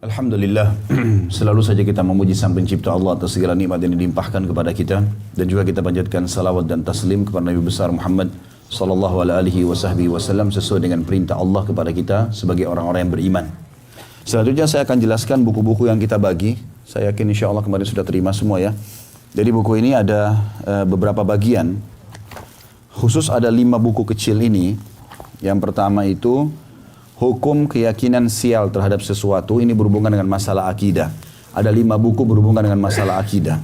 Alhamdulillah, selalu saja kita memuji Sang Pencipta Allah atas segala nikmat yang dilimpahkan kepada kita, dan juga kita panjatkan salawat dan taslim kepada Nabi besar Muhammad sallallahu alaihi wasallam sesuai dengan perintah Allah kepada kita sebagai orang-orang yang beriman. Selanjutnya saya akan jelaskan buku-buku yang kita bagi. Saya yakin insya Allah kemarin sudah terima semua ya. Jadi buku ini ada beberapa bagian. Khusus ada 5 buku kecil ini. Yang pertama itu hukum keyakinan sial terhadap sesuatu. Ini berhubungan dengan masalah akidah. Ada 5 buku berhubungan dengan masalah akidah.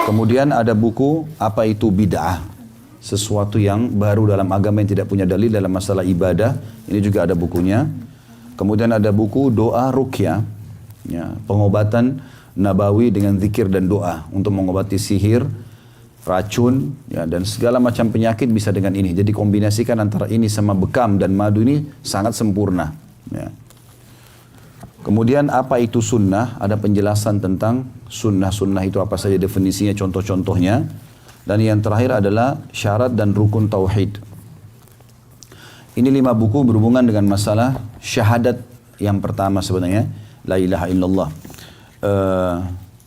Kemudian ada buku apa itu bid'ah. Sesuatu yang baru dalam agama yang tidak punya dalil dalam masalah ibadah. Ini juga ada bukunya. Kemudian ada buku doa ruqyah. Ya, pengobatan nabawi dengan zikir dan doa. Untuk mengobati sihir, racun, ya, dan segala macam penyakit bisa dengan ini. Jadi kombinasikan antara ini sama bekam dan madu ini sangat sempurna. Ya. Kemudian apa itu sunnah? Ada penjelasan tentang sunnah-sunnah itu apa saja definisinya, contoh-contohnya. Dan yang terakhir adalah syarat dan rukun tauhid. Ini 5 buku berhubungan dengan masalah syahadat yang pertama sebenarnya. La ilaha illallah.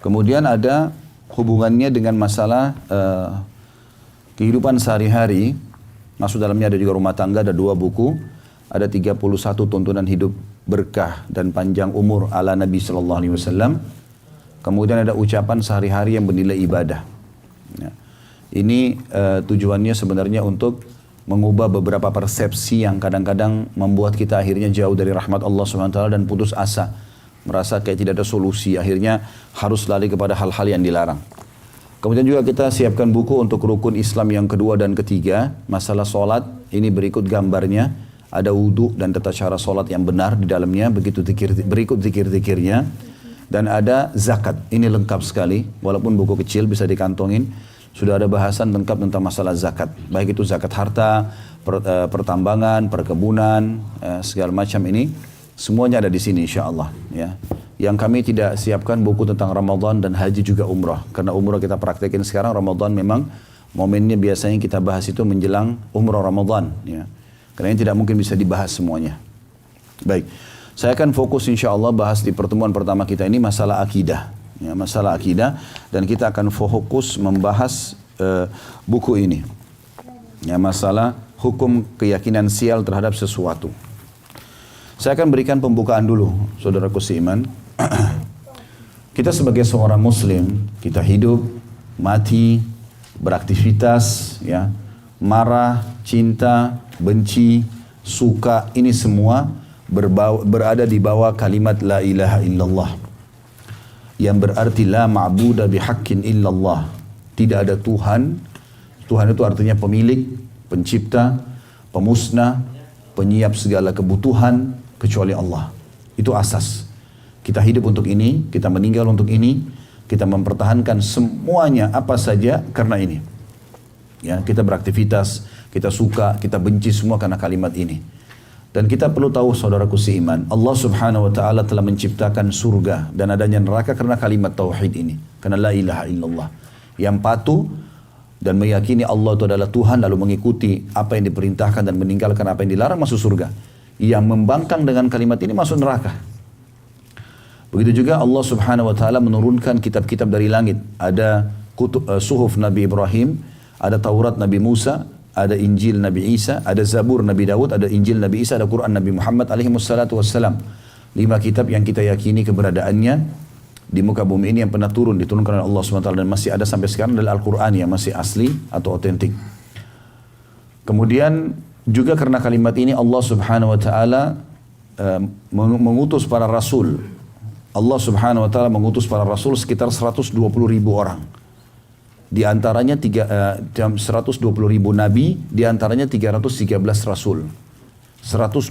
Kemudian ada hubungannya dengan masalah kehidupan sehari-hari. Masuk dalamnya ada juga rumah tangga, ada 2 buku. Ada 31 tuntunan hidup berkah dan panjang umur ala Nabi SAW. Kemudian ada ucapan sehari-hari yang bernilai ibadah. Ya. Ini tujuannya sebenarnya untuk mengubah beberapa persepsi yang kadang-kadang membuat kita akhirnya jauh dari rahmat Allah SWT dan putus asa. Merasa kayak tidak ada solusi, akhirnya harus lari kepada hal-hal yang dilarang. Kemudian juga kita siapkan buku untuk rukun Islam yang kedua dan ketiga. Masalah solat, ini berikut gambarnya. Ada wudhu dan tata cara solat yang benar di dalamnya. Berikut zikir-zikirnya. Dan ada zakat, ini lengkap sekali. Walaupun buku kecil bisa dikantongin. Sudah ada bahasan lengkap tentang masalah zakat. Baik itu zakat harta, pertambangan, perkebunan, segala macam ini. Semuanya ada di sini insya Allah. Ya. Yang kami tidak siapkan buku tentang Ramadan dan haji juga umrah. Karena umrah kita praktekin sekarang, Ramadan memang momennya biasanya kita bahas itu menjelang umrah Ramadan. Ya. Karena ini tidak mungkin bisa dibahas semuanya. Baik, saya akan fokus insya Allah bahas di pertemuan pertama kita ini masalah akidah. Ya, masalah akidah, dan kita akan fokus membahas buku ini. Ya, masalah hukum keyakinan sial terhadap sesuatu. Saya akan berikan pembukaan dulu, saudaraku seiman. Kita sebagai seorang muslim, kita hidup, mati, beraktivitas, ya, marah, cinta, benci, suka, ini semua berada di bawah kalimat la ilaha illallah. Yang berarti la ma'buda bihaqqin illallah. Tidak ada Tuhan. Tuhan itu artinya pemilik, pencipta, pemusnah, penyiap segala kebutuhan kecuali Allah. Itu asas. Kita hidup untuk ini, kita meninggal untuk ini, kita mempertahankan semuanya apa saja karena ini. Ya, kita beraktivitas, kita suka, kita benci semua karena kalimat ini. Dan kita perlu tahu saudaraku seiman, Allah subhanahu wa ta'ala telah menciptakan surga dan adanya neraka karena kalimat tauhid ini. Karena la ilaha illallah. Yang patuh dan meyakini Allah itu adalah Tuhan lalu mengikuti apa yang diperintahkan dan meninggalkan apa yang dilarang masuk surga. Yang membangkang dengan kalimat ini masuk neraka. Begitu juga Allah subhanahu wa ta'ala menurunkan kitab-kitab dari langit. Ada suhuf Nabi Ibrahim, ada Taurat Nabi Musa, ada Injil Nabi Isa, ada Zabur Nabi Dawud, ada Injil Nabi Isa, ada Quran Nabi Muhammad alaihi wassalatu wassalam. 5 kitab yang kita yakini keberadaannya di muka bumi ini yang pernah diturunkan oleh Allah SWT dan masih ada sampai sekarang adalah Al-Quran yang masih asli atau otentik. Kemudian juga karena kalimat ini Allah Subhanahu wa ta'ala mengutus para rasul. Allah Subhanahu wa ta'ala mengutus para rasul sekitar 120.000 orang. Di antaranya 120.000 nabi, di antaranya 313 rasul. 120.000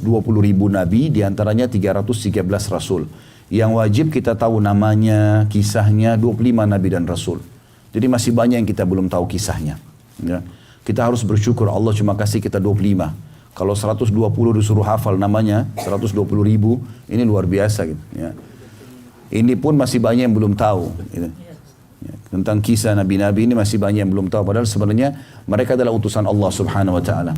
nabi, di antaranya 313 rasul. Yang wajib kita tahu namanya, kisahnya, 25 nabi dan rasul. Jadi masih banyak yang kita belum tahu kisahnya. Ya. Kita harus bersyukur Allah cuma kasih kita 25. Kalau 120 disuruh hafal namanya, 120.000, ini luar biasa. Gitu. Ya. Ini pun masih banyak yang belum tahu. Gitu. Ya, tentang kisah nabi-nabi ini masih banyak yang belum tahu. Padahal sebenarnya mereka adalah utusan Allah subhanahu wa ta'ala.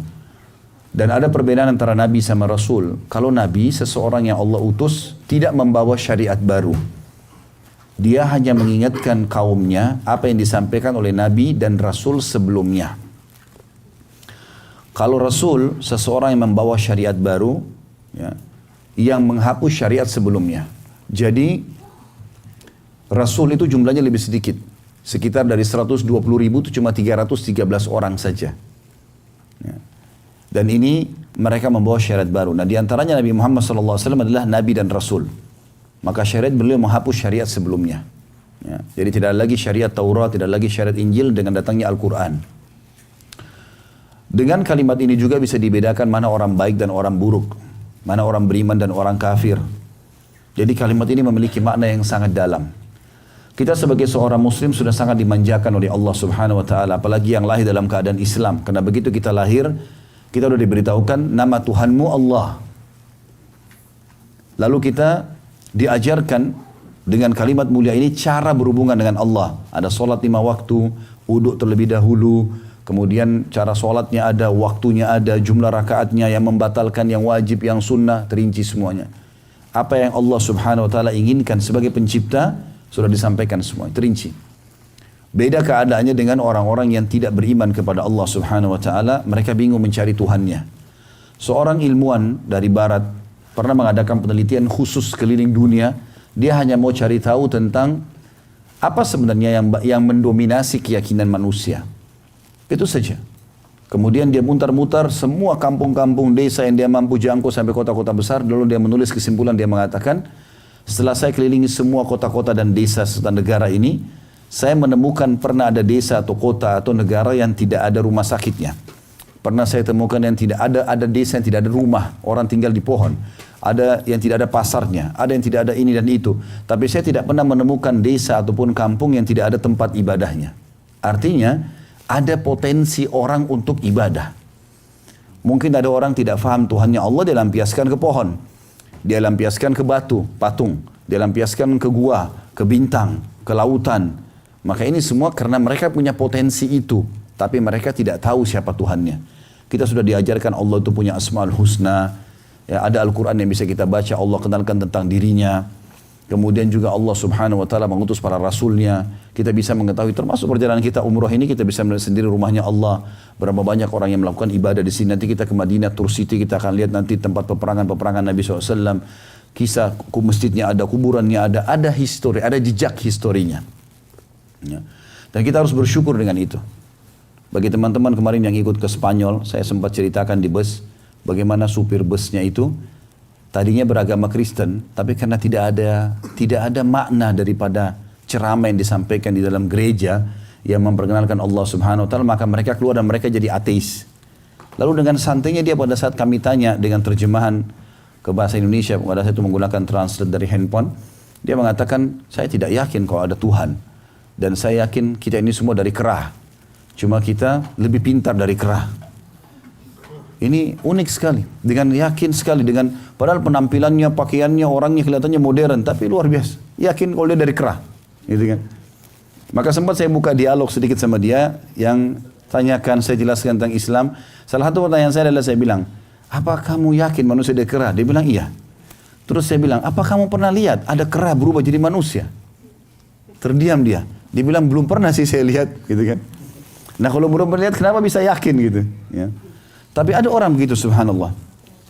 Dan ada perbedaan antara Nabi sama Rasul. Kalau Nabi, seseorang yang Allah utus, tidak membawa syariat baru. Dia hanya mengingatkan kaumnya apa yang disampaikan oleh Nabi dan Rasul sebelumnya. Kalau Rasul, seseorang yang membawa syariat baru, ya, yang menghapus syariat sebelumnya. Jadi, Rasul itu jumlahnya lebih sedikit. Sekitar dari 120 ribu itu cuma 313 orang saja. Ya. Dan ini mereka membawa syariat baru. Nah, diantaranya Nabi Muhammad SAW adalah Nabi dan Rasul. Maka syariat beliau menghapus syariat sebelumnya. Ya. Jadi tidak ada lagi syariat Taurat, tidak lagi syariat Injil dengan datangnya Al-Quran. Dengan kalimat ini juga bisa dibedakan mana orang baik dan orang buruk. Mana orang beriman dan orang kafir. Jadi kalimat ini memiliki makna yang sangat dalam. Kita sebagai seorang muslim sudah sangat dimanjakan oleh Allah Subhanahu wa taala, apalagi yang lahir dalam keadaan Islam. Karena begitu kita lahir, kita sudah diberitahukan nama Tuhanmu Allah. Lalu kita diajarkan dengan kalimat mulia ini cara berhubungan dengan Allah. Ada solat 5 waktu, wudhu terlebih dahulu, kemudian cara solatnya ada, waktunya ada, jumlah rakaatnya, yang membatalkan, yang wajib, yang sunnah, terinci semuanya. Apa yang Allah Subhanahu wa taala inginkan sebagai pencipta sudah disampaikan semua, terinci. Beda keadaannya dengan orang-orang yang tidak beriman kepada Allah Subhanahu wa taala, mereka bingung mencari Tuhannya. Seorang ilmuwan dari barat pernah mengadakan penelitian khusus keliling dunia, dia hanya mau cari tahu tentang apa sebenarnya yang mendominasi keyakinan manusia. Itu saja. Kemudian dia mutar-mutar semua kampung-kampung desa yang dia mampu jangkau sampai kota-kota besar, lalu dia menulis kesimpulan, dia mengatakan, setelah saya kelilingi semua kota-kota dan desa serta negara ini, saya menemukan pernah ada desa atau kota atau negara yang tidak ada rumah sakitnya. Pernah saya temukan yang tidak ada desa yang tidak ada rumah, orang tinggal di pohon. Ada yang tidak ada pasarnya, ada yang tidak ada ini dan itu. Tapi saya tidak pernah menemukan desa ataupun kampung yang tidak ada tempat ibadahnya. Artinya, ada potensi orang untuk ibadah. Mungkin ada orang tidak faham Tuhannya Allah, dia lampiaskan ke pohon. Dia lampiaskan ke batu, patung. Dia lampiaskan ke gua, ke bintang, ke lautan. Maka ini semua karena mereka punya potensi itu. Tapi mereka tidak tahu siapa Tuhannya. Kita sudah diajarkan Allah itu punya Asmaul Husna. Ya, ada Al-Quran yang bisa kita baca, Allah kenalkan tentang dirinya. Kemudian juga Allah Subhanahu wa taala mengutus para rasulnya. Kita bisa mengetahui, termasuk perjalanan kita umrah ini, kita bisa melihat sendiri rumahnya Allah. Berapa banyak orang yang melakukan ibadah di sini. Nanti kita ke Madinah, Tur City, kita akan lihat nanti tempat peperangan Nabi SAW. Kisah masjidnya ada, kuburannya ada histori, ada jejak historinya. Ya. Dan kita harus bersyukur dengan itu. Bagi teman-teman kemarin yang ikut ke Spanyol, saya sempat ceritakan di bus, bagaimana supir busnya itu tadinya beragama Kristen, tapi karena tidak ada makna daripada ceramah yang disampaikan di dalam gereja yang memperkenalkan Allah Subhanahu wa taala, maka mereka keluar dan mereka jadi ateis. Lalu dengan santainya dia pada saat kami tanya dengan terjemahan ke bahasa Indonesia, pada saat itu menggunakan translate dari handphone, dia mengatakan, saya tidak yakin kalau ada Tuhan. Dan saya yakin kita ini semua dari kera. Cuma kita lebih pintar dari kera. Ini unik sekali, dengan yakin sekali, dengan padahal penampilannya, pakaiannya, orangnya kelihatannya modern, tapi luar biasa. Yakin kalau dia dari kera, gitu kan? Maka sempat saya buka dialog sedikit sama dia, yang tanyakan, saya jelaskan tentang Islam. Salah satu pertanyaan saya adalah, saya bilang, apa kamu yakin manusia dari kera? Dia bilang iya. Terus saya bilang, apa kamu pernah lihat ada kera berubah jadi manusia? Terdiam dia. Dia bilang, belum pernah sih saya lihat, gitu kan? Nah kalau belum pernah lihat, kenapa bisa yakin gitu? Ya. Tapi ada orang begitu, subhanallah.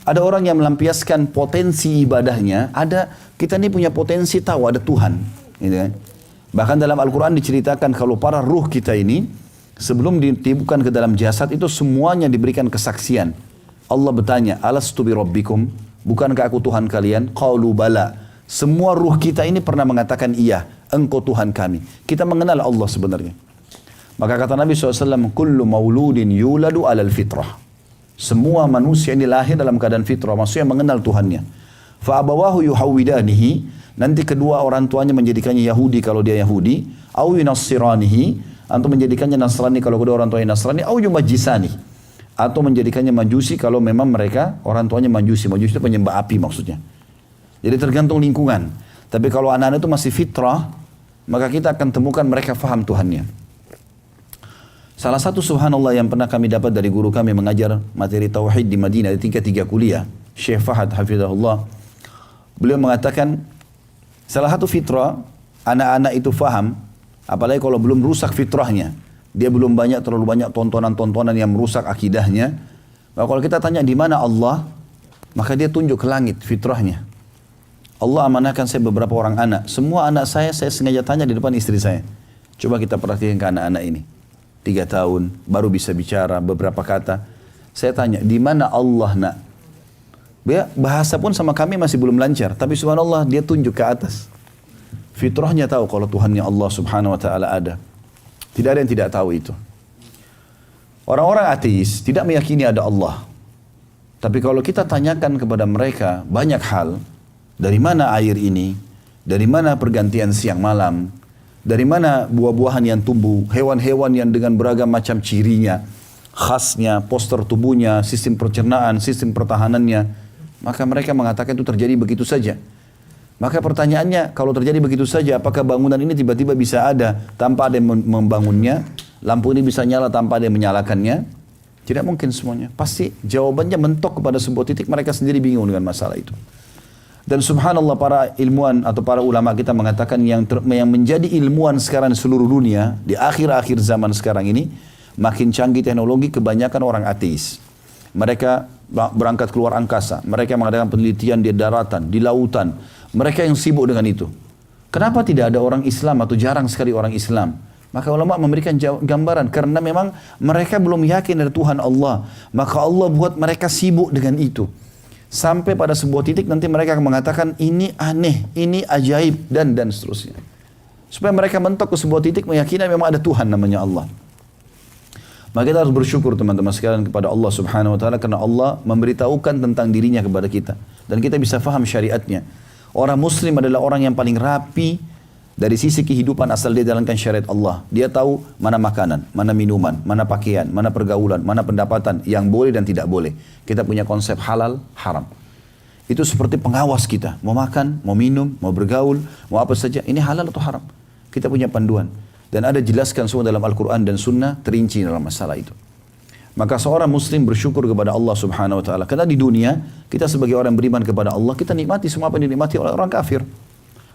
Ada orang yang melampiaskan potensi ibadahnya. Kita ini punya potensi tahu ada Tuhan. Gitu kan? Bahkan dalam Al-Quran diceritakan kalau para ruh kita ini, sebelum ditiupkan ke dalam jasad itu semuanya diberikan kesaksian. Allah bertanya, alastu bi rabbikum? Bukankah aku Tuhan kalian? Qalu bala. Semua ruh kita ini pernah mengatakan iya, engkau Tuhan kami. Kita mengenal Allah sebenarnya. Maka kata Nabi SAW, kullu mauludin yuladu alal fitrah. Semua manusia ini lahir dalam keadaan fitrah, maksudnya mengenal Tuhannya. Fa'abawahu yuhawwidanihi, nanti kedua orang tuanya menjadikannya Yahudi kalau dia Yahudi, au yunassiranihi, atau menjadikannya Nasrani kalau kedua orang tuanya Nasrani, au yumajjisani, atau menjadikannya Majusi kalau memang mereka orang tuanya Majusi. Majusi itu penyembah api maksudnya. Jadi tergantung lingkungan. Tapi kalau anak-anak itu masih fitrah, maka kita akan temukan mereka faham Tuhannya. Salah satu subhanallah yang pernah kami dapat dari guru kami mengajar materi tauhid di Madinah di tingkat 3 kuliah, Syekh Fahad hafizahullah. Beliau mengatakan salah satu fitrah anak-anak itu faham, apalagi kalau belum rusak fitrahnya. Dia belum terlalu banyak tontonan-tontonan yang merusak akidahnya. Maka kalau kita tanya di mana Allah, maka dia tunjuk ke langit fitrahnya. Allah amanahkan saya beberapa orang anak. Semua anak saya sengaja tanya di depan istri saya. Coba kita perhatikan ke anak-anak ini. 3 tahun, baru bisa bicara beberapa kata. Saya tanya, di mana Allah nak? Bahasa pun sama kami masih belum lancar. Tapi subhanallah dia tunjuk ke atas. Fitrahnya tahu kalau Tuhannya Allah subhanahu wa ta'ala ada. Tidak ada yang tidak tahu itu. Orang-orang ateis tidak meyakini ada Allah. Tapi kalau kita tanyakan kepada mereka banyak hal. Dari mana air ini? Dari mana pergantian siang malam? Dari mana buah-buahan yang tumbuh, hewan-hewan yang dengan beragam macam cirinya, khasnya, postur tubuhnya, sistem pencernaan, sistem pertahanannya. Maka mereka mengatakan itu terjadi begitu saja. Maka pertanyaannya, kalau terjadi begitu saja, apakah bangunan ini tiba-tiba bisa ada tanpa ada yang membangunnya? Lampu ini bisa nyala tanpa ada yang menyalakannya? Tidak mungkin semuanya. Pasti jawabannya mentok kepada sebuah titik, mereka sendiri bingung dengan masalah itu. Dan subhanallah para ilmuwan atau para ulama kita mengatakan yang menjadi ilmuwan sekarang di seluruh dunia, di akhir-akhir zaman sekarang ini, makin canggih teknologi, kebanyakan orang ateis. Mereka berangkat keluar angkasa, mereka mengadakan penelitian di daratan, di lautan. Mereka yang sibuk dengan itu. Kenapa tidak ada orang Islam atau jarang sekali orang Islam? Maka ulama memberikan gambaran, karena memang mereka belum yakin ada Tuhan Allah. Maka Allah buat mereka sibuk dengan itu. Sampai pada sebuah titik nanti mereka akan mengatakan ini aneh, ini ajaib, dan seterusnya. Supaya mereka mentok ke sebuah titik meyakini memang ada Tuhan namanya Allah. Maka kita harus bersyukur teman-teman sekalian kepada Allah subhanahu wa ta'ala, karena Allah memberitahukan tentang dirinya kepada kita. Dan kita bisa faham syariatnya. Orang muslim adalah orang yang paling rapi dari sisi kehidupan asal dia jalankan syariat Allah. Dia tahu mana makanan, mana minuman, mana pakaian, mana pergaulan, mana pendapatan yang boleh dan tidak boleh. Kita punya konsep halal, haram. Itu seperti pengawas kita. Mau makan, mau minum, mau bergaul, mau apa saja. Ini halal atau haram. Kita punya panduan. Dan ada jelaskan semua dalam Al-Quran dan Sunnah terinci dalam masalah itu. Maka seorang muslim bersyukur kepada Allah subhanahu wa ta'ala. Karena di dunia, kita sebagai orang beriman kepada Allah, kita nikmati semua apa yang dinikmati oleh orang kafir.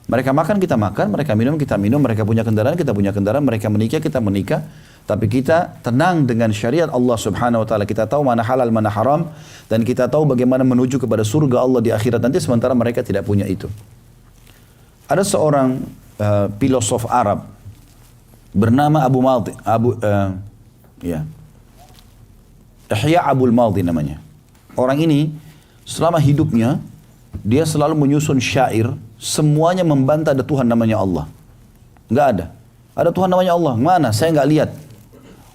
Mereka makan, kita makan, mereka minum, kita minum, mereka punya kendaraan, kita punya kendaraan, mereka menikah, kita menikah. Tapi kita tenang dengan syariat Allah subhanahu wa ta'ala. Kita tahu mana halal, mana haram. Dan kita tahu bagaimana menuju kepada surga Allah di akhirat nanti, sementara mereka tidak punya itu. Ada seorang filosof Arab bernama Ihya Abul Maldi namanya. Orang ini selama hidupnya dia selalu menyusun syair, semuanya membantah ada Tuhan namanya Allah. Enggak ada. Ada Tuhan namanya Allah. Mana? Saya enggak lihat.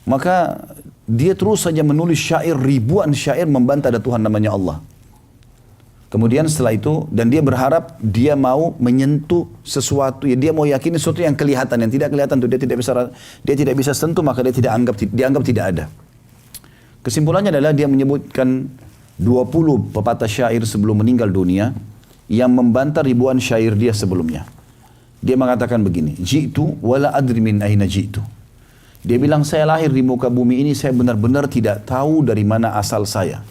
Maka dia terus saja menulis syair, ribuan syair membantah ada Tuhan namanya Allah. Kemudian setelah itu, dan dia berharap dia mau menyentuh sesuatu, ya dia mau yakini sesuatu yang kelihatan, yang tidak kelihatan itu dia tidak bisa sentuh, maka dia dianggap tidak ada. Kesimpulannya adalah dia menyebutkan 20 pepatah syair sebelum meninggal dunia yang membantah ribuan syair dia sebelumnya. Dia mengatakan begini, ji'tu wala adri min aina ji'tu. Dia bilang, saya lahir di muka bumi ini, saya benar-benar tidak tahu dari mana asal saya.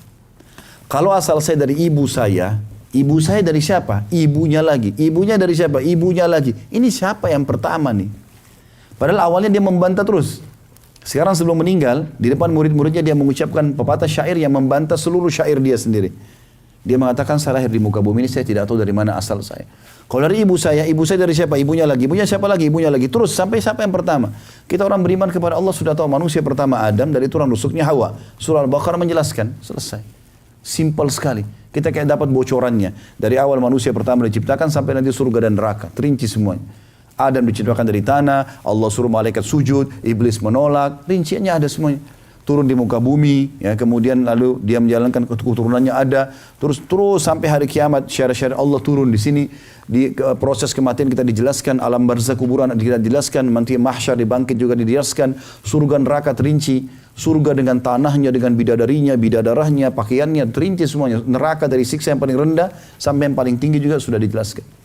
Kalau asal saya dari ibu saya dari siapa? Ibunya lagi. Ibunya dari siapa? Ibunya lagi. Ini siapa yang pertama nih? Padahal awalnya dia membantah terus. Sekarang sebelum meninggal, di depan murid-muridnya dia mengucapkan pepatah syair yang membantah seluruh syair dia sendiri. Dia mengatakan, saya lahir di muka bumi ini, saya tidak tahu dari mana asal saya. Kalau dari ibu saya dari siapa? Ibunya lagi. Ibunya siapa lagi? Ibunya lagi. Terus sampai siapa yang pertama? Kita orang beriman kepada Allah sudah tahu manusia pertama Adam, dari tulang rusuknya Hawa. Surah Al-Baqarah menjelaskan. Selesai. Simple sekali. Kita kayak dapat bocorannya. Dari awal manusia pertama diciptakan sampai nanti surga dan neraka. Terinci semuanya. Adam diciptakan dari tanah, Allah suruh malaikat sujud, iblis menolak, rinciannya ada semuanya. Turun di muka bumi, ya, kemudian lalu dia menjalankan keturunannya ada, terus sampai hari kiamat syarat-syarat Allah turun di sini, di proses kematian kita dijelaskan, alam barzakh kuburan kita dijelaskan, nanti mahsyar dibangkit juga dijelaskan, surga neraka terinci, surga dengan tanahnya, dengan bidadarinya, bidadarahnya, pakaiannya terinci semuanya, neraka dari siksa yang paling rendah sampai yang paling tinggi juga sudah dijelaskan.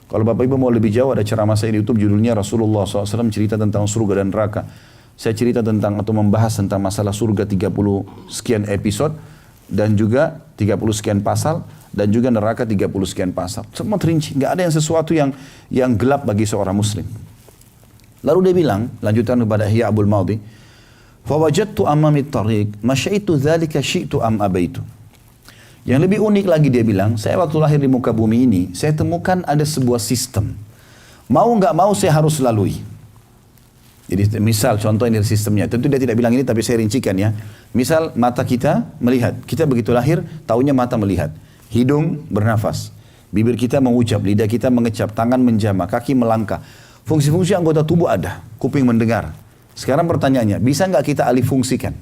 Kalau Bapak Ibu mau lebih jauh, ada ceramah saya di YouTube judulnya Rasulullah SAW cerita tentang surga dan neraka. saya cerita tentang atau membahas tentang masalah surga 30 sekian episode dan juga 30 sekian pasal dan juga neraka 30 sekian pasal. Semua terinci, nggak ada yang sesuatu yang gelap bagi seorang muslim. Lalu dia bilang, lanjutan kepada Ihya Abul Mawdi, "Fawajadtu amami at-tariq, masyaitu dzalika syi'tu am abaitu." Yang lebih unik lagi dia bilang, saya waktu lahir di muka bumi ini, saya temukan ada sebuah sistem. Mau nggak mau saya harus lalui. Jadi misal contoh ini sistemnya, tentu dia tidak bilang ini tapi saya rincikan ya. Misal mata kita melihat, kita begitu lahir taunya mata melihat, hidung bernafas, bibir kita mengucap, lidah kita mengecap, tangan menjama, kaki melangkah. Fungsi-fungsi anggota tubuh ada, kuping mendengar. Sekarang pertanyaannya, bisa nggak kita alih fungsikan?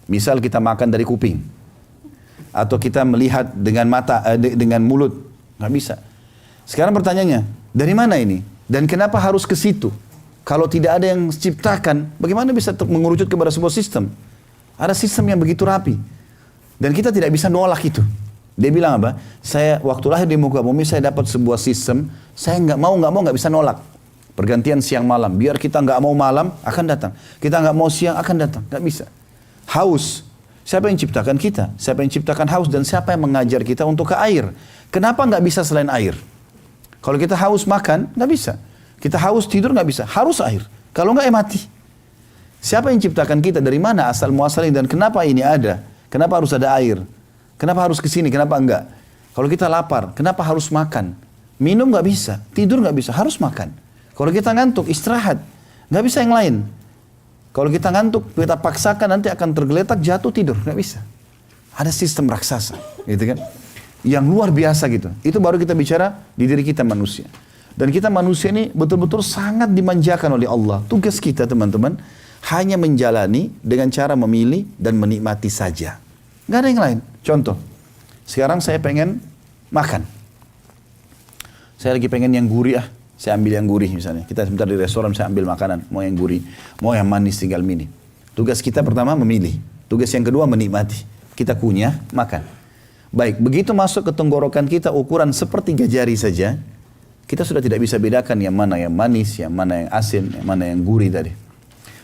Misal kita makan dari kuping, atau kita melihat dengan mata, dengan mulut, nggak bisa. Sekarang pertanyaannya, dari mana ini? Dan kenapa harus ke situ? Kalau tidak ada yang ciptakan, bagaimana bisa mengerucut kepada sebuah sistem? Ada sistem yang begitu rapi. Dan kita tidak bisa nolak itu. Dia bilang apa? Saya waktu lahir di muka bumi, saya dapat sebuah sistem, saya nggak mau nggak bisa nolak. Pergantian siang malam, biar kita nggak mau malam, akan datang. Kita nggak mau siang, akan datang. Nggak bisa. Haus. Siapa yang ciptakan kita? Siapa yang ciptakan haus? Dan siapa yang mengajar kita untuk ke air? Kenapa nggak bisa selain air? Kalau kita haus makan, nggak bisa. Kita haus tidur nggak bisa, harus air. Kalau nggak mati. Siapa yang ciptakan kita? Dari mana asal muasalnya dan kenapa ini ada? Kenapa harus ada air? Kenapa harus ke sini? Kenapa enggak? Kalau kita lapar, kenapa harus makan? Minum nggak bisa, tidur nggak bisa, harus makan. Kalau kita ngantuk, istirahat, nggak bisa yang lain. Kalau kita ngantuk, kita paksakan nanti akan tergeletak, jatuh tidur, nggak bisa. Ada sistem raksasa, gitu kan? Yang luar biasa gitu. Itu baru kita bicara di diri kita manusia. Dan kita manusia ini betul-betul sangat dimanjakan oleh Allah. Tugas kita teman-teman hanya menjalani dengan cara memilih dan menikmati saja. Nggak ada yang lain. Contoh, sekarang saya pengen makan. Saya lagi pengen yang gurih saya ambil yang gurih misalnya. Kita sebentar di restoran saya ambil makanan. Mau yang gurih, mau yang manis tinggal milih. Tugas kita pertama memilih. Tugas yang kedua menikmati. Kita kunyah, makan. Baik, begitu masuk ke tenggorokan kita ukuran sepertiga jari saja, kita sudah tidak bisa bedakan yang mana yang manis, yang mana yang asin, yang mana yang gurih tadi.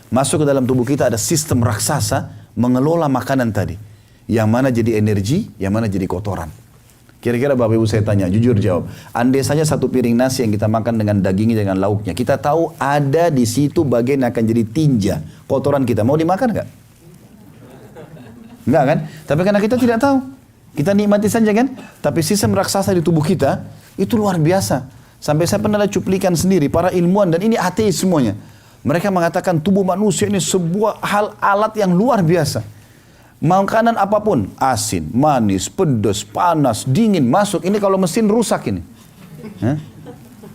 Masuk ke dalam tubuh kita ada sistem raksasa mengelola makanan tadi. Yang mana jadi energi, yang mana jadi kotoran. Kira-kira Bapak Ibu saya tanya, jujur jawab. Andai saja satu piring nasi yang kita makan dengan dagingnya, dengan lauknya. Kita tahu ada di situ bagian yang akan jadi tinja. Kotoran kita, mau dimakan nggak? Nggak kan? Tapi karena kita tidak tahu. Kita nikmati saja kan? Tapi sistem raksasa di tubuh kita, itu luar biasa. Sampai saya pernah cuplikan sendiri, para ilmuwan, dan ini ateis semuanya. Mereka mengatakan tubuh manusia ini sebuah hal alat yang luar biasa. Makanan apapun, asin, manis, pedas, panas, dingin, masuk. Ini kalau mesin rusak ini.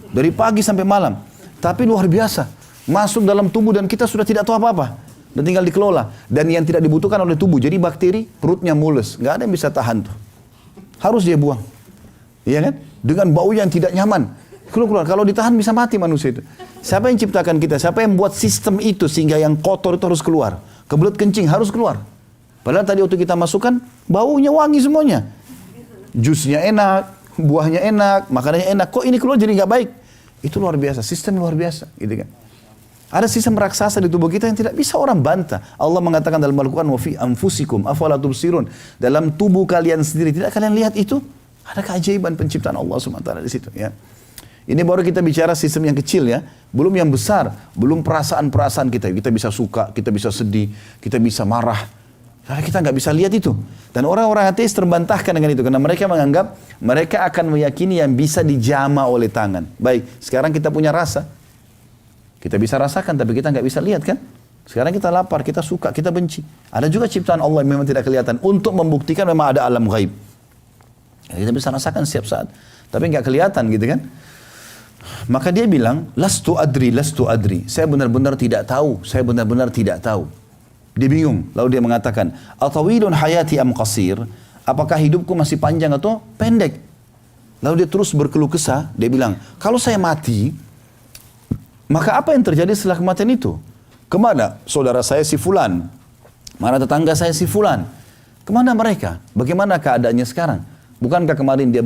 Dari pagi sampai malam. Tapi luar biasa. Masuk dalam tubuh dan kita sudah tidak tahu apa-apa. Dan tinggal dikelola. Dan yang tidak dibutuhkan oleh tubuh, jadi bakteri, perutnya mulus. Nggak ada yang bisa tahan tuh. Harus dia buang. Iya kan? Dengan bau yang tidak nyaman. Keluar. Kalau ditahan bisa mati manusia itu. Siapa yang ciptakan kita? Siapa yang buat sistem itu sehingga yang kotor itu harus keluar? Kebelet kencing harus keluar. Padahal tadi waktu kita masukkan, baunya wangi semuanya. Jusnya enak, buahnya enak, makanannya enak. Kok ini keluar jadi nggak baik? Itu luar biasa, sistem luar biasa. Gitu kan? Ada sistem raksasa di tubuh kita yang tidak bisa orang bantah. Allah mengatakan dalam Al-Quran, wa fi anfusikum afala tubsirun. Dalam tubuh kalian sendiri, tidak kalian lihat itu? Ada keajaiban penciptaan Allah SWT di situ. Ya. Ini baru kita bicara sistem yang kecil ya. Belum yang besar. Belum perasaan-perasaan kita. Kita bisa suka, kita bisa sedih, kita bisa marah. Karena kita nggak bisa lihat itu. Dan orang-orang ateis terbantahkan dengan itu. Karena mereka menganggap mereka akan meyakini yang bisa dijama oleh tangan. Baik, sekarang kita punya rasa. Kita bisa rasakan tapi kita nggak bisa lihat kan. Sekarang kita lapar, kita suka, kita benci. Ada juga ciptaan Allah yang memang tidak kelihatan. Untuk membuktikan memang ada alam ghaib. Ya, kita bisa rasakan setiap saat. Tapi nggak kelihatan gitu kan. Maka dia bilang, lastu adri. Saya benar-benar tidak tahu. Dia bingung. Lalu dia mengatakan, atawilun hayati am qasir. Apakah hidupku masih panjang atau pendek? Lalu dia terus berkeluh kesah. Dia bilang, kalau saya mati, maka apa yang terjadi setelah kematian itu? Kemana saudara saya si Fulan? Mana tetangga saya si Fulan? Kemana mereka? Bagaimana keadaannya sekarang? Bukankah kemarin dia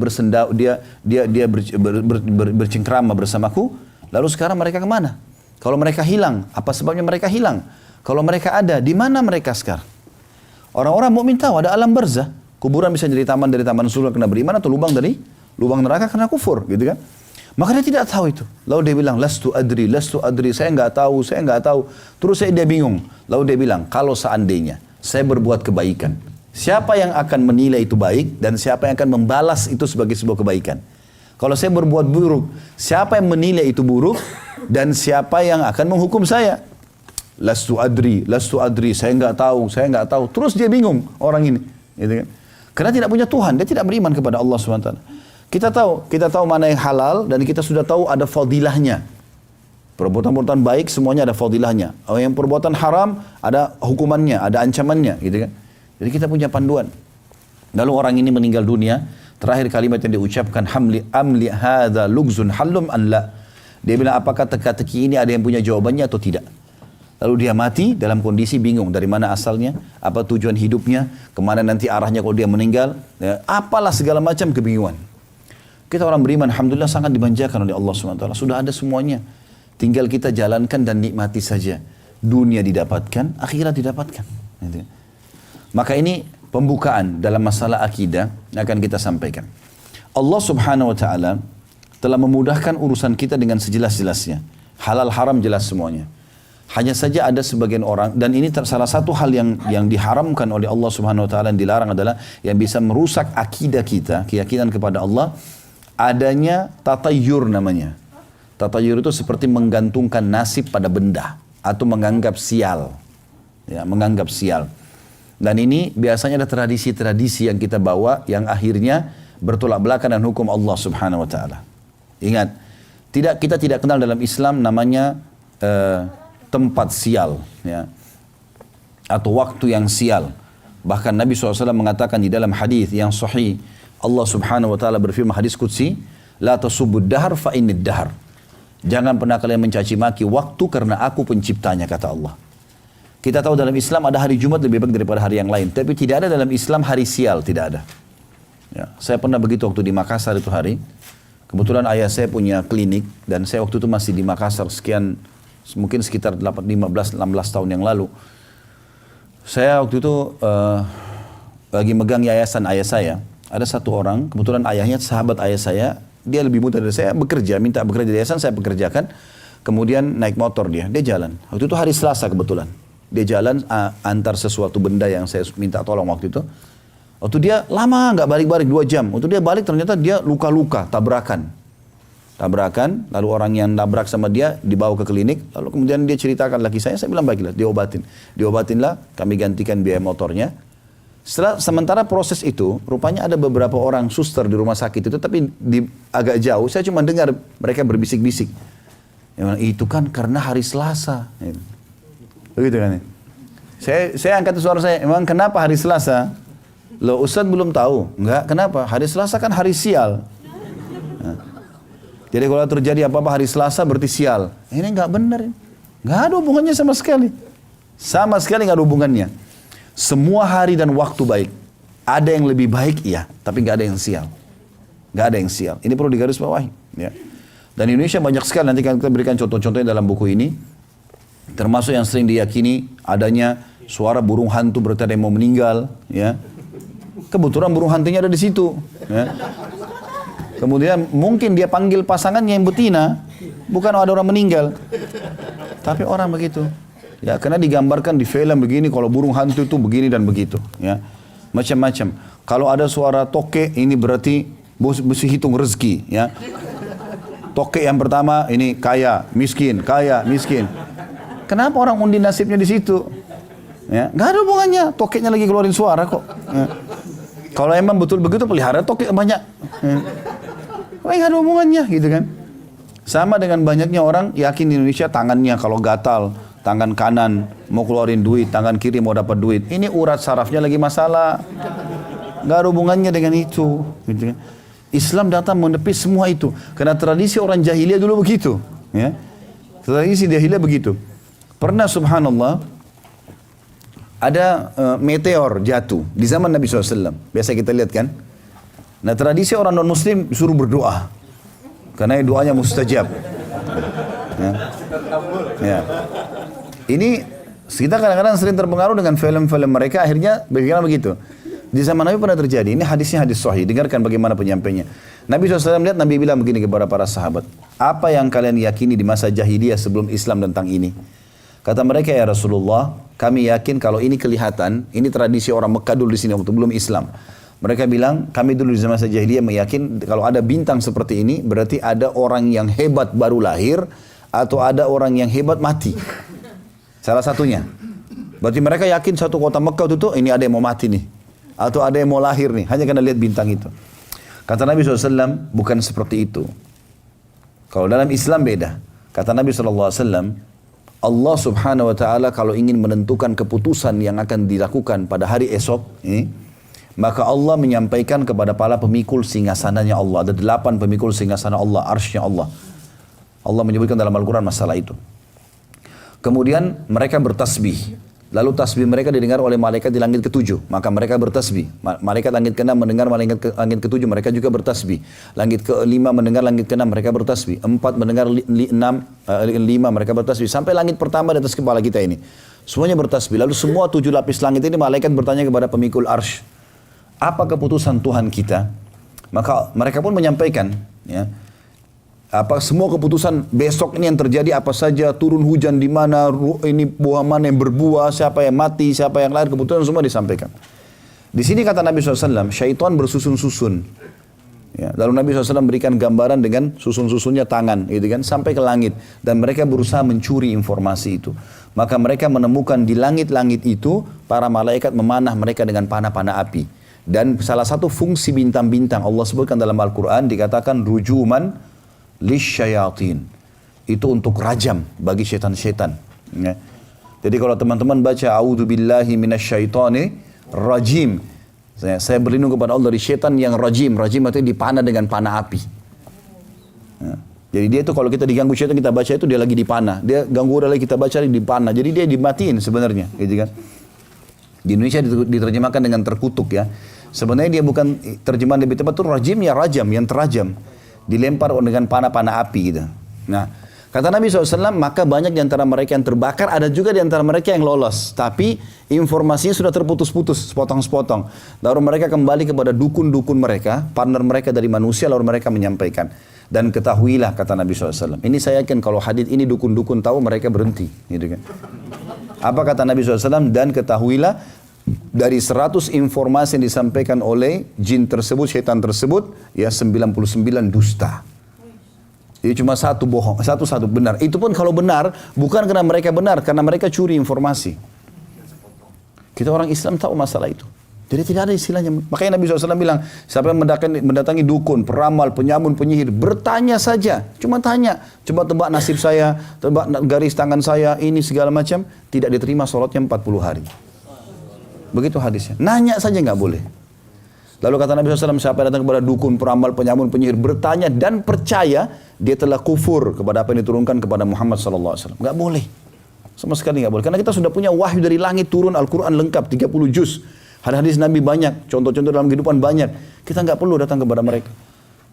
bercengkrama bersamaku, lalu sekarang mereka kemana? Kalau mereka hilang, apa sebabnya mereka hilang? Kalau mereka ada, di mana mereka sekarang? Orang-orang mukmin tahu ada alam barzah. Kuburan bisa jadi taman dari taman surga kena beriman atau lubang dari lubang neraka karena kufur, gitu kan? Maka dia tidak tahu itu. Lalu dia bilang, lastu adri, saya nggak tahu. Terus dia bingung. Lalu dia bilang, kalau seandainya saya berbuat kebaikan, siapa yang akan menilai itu baik dan siapa yang akan membalas itu sebagai sebuah kebaikan? Kalau saya berbuat buruk, siapa yang menilai itu buruk dan siapa yang akan menghukum saya? Lastu adri, saya nggak tahu. Terus dia bingung orang ini, gitu kan? Karena tidak punya Tuhan, dia tidak beriman kepada Allah SWT. Kita tahu mana yang halal dan kita sudah tahu ada fadilahnya. Perbuatan-perbuatan baik semuanya ada fadilahnya. Yang perbuatan haram ada hukumannya, ada ancamannya, gitu kan? Jadi kita punya panduan. Lalu orang ini meninggal dunia, terakhir kalimat yang diucapkan, amli hadza lugzun halum an la. Dia bilang, apakah teka-teki ini ada yang punya jawabannya atau tidak? Lalu dia mati dalam kondisi bingung dari mana asalnya, apa tujuan hidupnya, kemana nanti arahnya kalau dia meninggal, ya, apalah segala macam kebingungan. Kita orang beriman, alhamdulillah sangat dimanjakan oleh Allah SWT. Sudah ada semuanya. Tinggal kita jalankan dan nikmati saja. Dunia didapatkan, akhirat didapatkan. Maka ini pembukaan dalam masalah akidah yang akan kita sampaikan. Allah Subhanahu Wa Taala telah memudahkan urusan kita dengan sejelas-jelasnya. Halal haram jelas semuanya. Hanya saja ada sebagian orang, dan ini salah satu hal yang diharamkan oleh Allah Subhanahu Wa Taala, yang dilarang adalah yang bisa merusak akidah kita, keyakinan kepada Allah, adanya tatayyur namanya. Tatayyur itu seperti menggantungkan nasib pada benda atau menganggap sial, ya, menganggap sial. Dan ini biasanya ada tradisi-tradisi yang kita bawa yang akhirnya bertolak belakang dengan hukum Allah Subhanahu Wa Taala. Ingat, kita tidak kenal dalam Islam namanya tempat sial, ya, atau waktu yang sial. Bahkan Nabi SAW mengatakan di dalam hadis yang sahih, Allah Subhanahu Wa Taala berfirman hadis qudsi, la tasubbud dahar fa innid dahar. Jangan pernah kalian mencaci maki waktu karena aku penciptanya, kata Allah. Kita tahu dalam Islam ada hari Jumat lebih baik daripada hari yang lain, tapi tidak ada dalam Islam hari sial, tidak ada. Ya, saya pernah begitu waktu di Makassar itu hari. Kebetulan ayah saya punya klinik dan saya waktu itu masih di Makassar mungkin sekitar 15-16 tahun yang lalu. Saya waktu itu lagi megang yayasan ayah saya. Ada satu orang, kebetulan ayahnya sahabat ayah saya, dia lebih muda dari saya, minta bekerja di yayasan, saya pekerjakan. Kemudian naik motor dia jalan. Waktu itu hari Selasa kebetulan. Dia jalan antar sesuatu benda yang saya minta tolong waktu itu. Waktu dia lama nggak balik-balik 2 jam. Waktu dia balik ternyata dia luka-luka, tabrakan, lalu orang yang nabrak sama dia dibawa ke klinik, lalu kemudian dia ceritakan lagi saya bilang baiklah, diobatinlah, kami gantikan biaya motornya. Sementara proses itu, rupanya ada beberapa orang suster di rumah sakit itu, tapi agak jauh, saya cuma dengar mereka berbisik-bisik. Itu kan karena hari Selasa. Begitu kan? Saya angkat suara saya, emang kenapa hari Selasa? Loh, Ustadz belum tahu. Enggak, kenapa? Hari Selasa kan hari sial. Jadi kalau terjadi apa-apa hari Selasa berarti sial. Ini nggak benar. Nggak ada hubungannya sama sekali. Sama sekali nggak ada hubungannya. Semua hari dan waktu baik. Ada yang lebih baik, iya. Tapi nggak ada yang sial. Nggak ada yang sial. Ini perlu digarisbawahi. Ya. Dan Indonesia banyak sekali. Nanti kita berikan contoh-contohnya dalam buku ini. Termasuk yang sering diyakini adanya suara burung hantu berarti ada yang mau meninggal. Ya. Kebetulan burung hantunya ada di situ. Ya. Kemudian mungkin dia panggil pasangannya yang betina, bukan ada orang meninggal. Tapi orang begitu. Ya, karena digambarkan di film begini, kalau burung hantu itu begini dan begitu. Ya, macam-macam. Kalau ada suara toke, ini berarti mesti hitung rezeki. Ya, toke yang pertama ini kaya, miskin. Kenapa orang undi nasibnya di situ? Ya, nggak ada hubungannya. Tokeknya lagi keluarin suara kok. Ya. Kalau emang betul begitu pelihara toke banyak. Ya. Nggak ada hubungannya gitu kan. Sama dengan banyaknya orang yakin di Indonesia tangannya kalau gatal, tangan kanan mau keluarin duit, tangan kiri mau dapat duit. Ini urat sarafnya lagi masalah. Nggak ada hubungannya dengan itu gitu kan. Islam datang menepis semua itu. Karena tradisi orang jahiliyah dulu begitu. Ya. Tradisi jahiliyah begitu. Pernah subhanallah ada meteor jatuh di zaman Nabi SAW. Biasa kita lihat kan. Nah tradisi orang non-muslim suruh berdoa. Karena doanya mustajab. Ya. Ya. Ini kita kadang-kadang sering terpengaruh dengan film-film mereka, akhirnya berpikiran begitu. Di zaman Nabi pernah terjadi. Ini hadisnya hadis sahih. Dengarkan bagaimana penyampainya. Nabi SAW lihat, Nabi bilang begini kepada para sahabat. Apa yang kalian yakini di masa jahiliyah sebelum Islam tentang ini? Kata mereka, ya Rasulullah, kami yakin kalau ini kelihatan, ini tradisi orang Mekah dulu di sini waktu belum Islam. Mereka bilang, kami dulu di masa jahiliyah meyakin kalau ada bintang seperti ini, berarti ada orang yang hebat baru lahir, atau ada orang yang hebat mati. Salah satunya. Berarti mereka yakin satu kota Mekah itu tuh, ini ada yang mau mati nih. Atau ada yang mau lahir nih, hanya karena lihat bintang itu. Kata Nabi SAW, bukan seperti itu. Kalau dalam Islam beda. Kata Nabi SAW, Allah subhanahu wa ta'ala kalau ingin menentukan keputusan yang akan dilakukan pada hari esok, maka Allah menyampaikan kepada para pemikul singgasananya Allah. Ada 8 pemikul singgasana Allah, arsy-Nya Allah. Allah menyebutkan dalam Al-Quran masalah itu. Kemudian mereka bertasbih. Lalu tasbih mereka didengar oleh malaikat di langit ke-7. Maka mereka bertasbih. Malaikat langit ke-6 mendengar langit ke-7. Mereka juga bertasbih. Langit ke-5 mendengar langit ke-6. Mereka bertasbih. 4 mendengar 5 mereka bertasbih. Sampai langit pertama di atas kepala kita ini. Semuanya bertasbih. Lalu semua 7 lapis langit ini malaikat bertanya kepada pemikul arsy. Apa keputusan Tuhan kita? Maka mereka pun menyampaikan. Ya, apa semua keputusan besok ini yang terjadi apa saja, turun hujan di mana, ini buah mana yang berbuah, siapa yang mati, siapa yang lahir, keputusan semua disampaikan. Di sini kata Nabi SAW, syaitan bersusun-susun. Ya, lalu Nabi SAW berikan gambaran dengan susun-susunnya tangan, gitu kan, sampai ke langit. Dan mereka berusaha mencuri informasi itu. Maka mereka menemukan di langit-langit itu, para malaikat memanah mereka dengan panah-panah api. Dan salah satu fungsi bintang-bintang, Allah sebutkan dalam Al-Quran, dikatakan rujuman lisyayatin. Itu untuk rajam bagi syaitan-syaitan. Ya. Jadi kalau teman-teman baca a'udzubillahi minasyaitonir rajim. Saya berlindung kepada Allah dari syaitan yang rajim. Rajim artinya dipanah dengan panah api. Ya. Jadi dia itu kalau kita diganggu syaitan kita baca itu dia lagi dipanah. Dia ganggu lagi kita baca lagi dipanah. Jadi dia dimatiin sebenarnya, gitu kan. Di Indonesia diterjemahkan dengan terkutuk ya. Sebenarnya dia bukan terjemahan lebih tepat itu rajim ya rajam, yang terajam. Dilempar dengan panah-panah api gitu. Nah, kata Nabi SAW, maka banyak di antara mereka yang terbakar, ada juga di antara mereka yang lolos. Tapi informasinya sudah terputus-putus, sepotong-sepotong. Lalu mereka kembali kepada dukun-dukun mereka, partner mereka dari manusia, lalu mereka menyampaikan. Dan ketahuilah, kata Nabi SAW. Ini saya yakin kalau hadits ini dukun-dukun tahu, mereka berhenti. Gitu kan. Apa kata Nabi SAW? Dan ketahuilah, dari 100 informasi yang disampaikan oleh jin tersebut, syaitan tersebut, ya 99 dusta. Jadi cuma satu bohong, satu benar. Itu pun kalau benar, bukan karena mereka benar, karena mereka curi informasi. Kita orang Islam tahu masalah itu. Jadi tidak ada istilahnya. Makanya Nabi SAW bilang, siapa yang mendatangi dukun, peramal, penyamun, penyihir, bertanya saja. Cuma tanya, coba tebak nasib saya, tebak garis tangan saya, ini segala macam. Tidak diterima sholatnya 40 hari. Begitu hadisnya. Nanya saja nggak boleh. Lalu kata Nabi SAW, siapa yang datang kepada dukun, peramal, penyamun, penyihir, bertanya dan percaya, dia telah kufur kepada apa yang diturunkan kepada Muhammad SAW. Nggak boleh. Sama sekali nggak boleh. Karena kita sudah punya wahyu dari langit turun, Al-Quran lengkap, 30 juz. Hadis Nabi banyak, contoh-contoh dalam kehidupan banyak. Kita nggak perlu datang kepada mereka.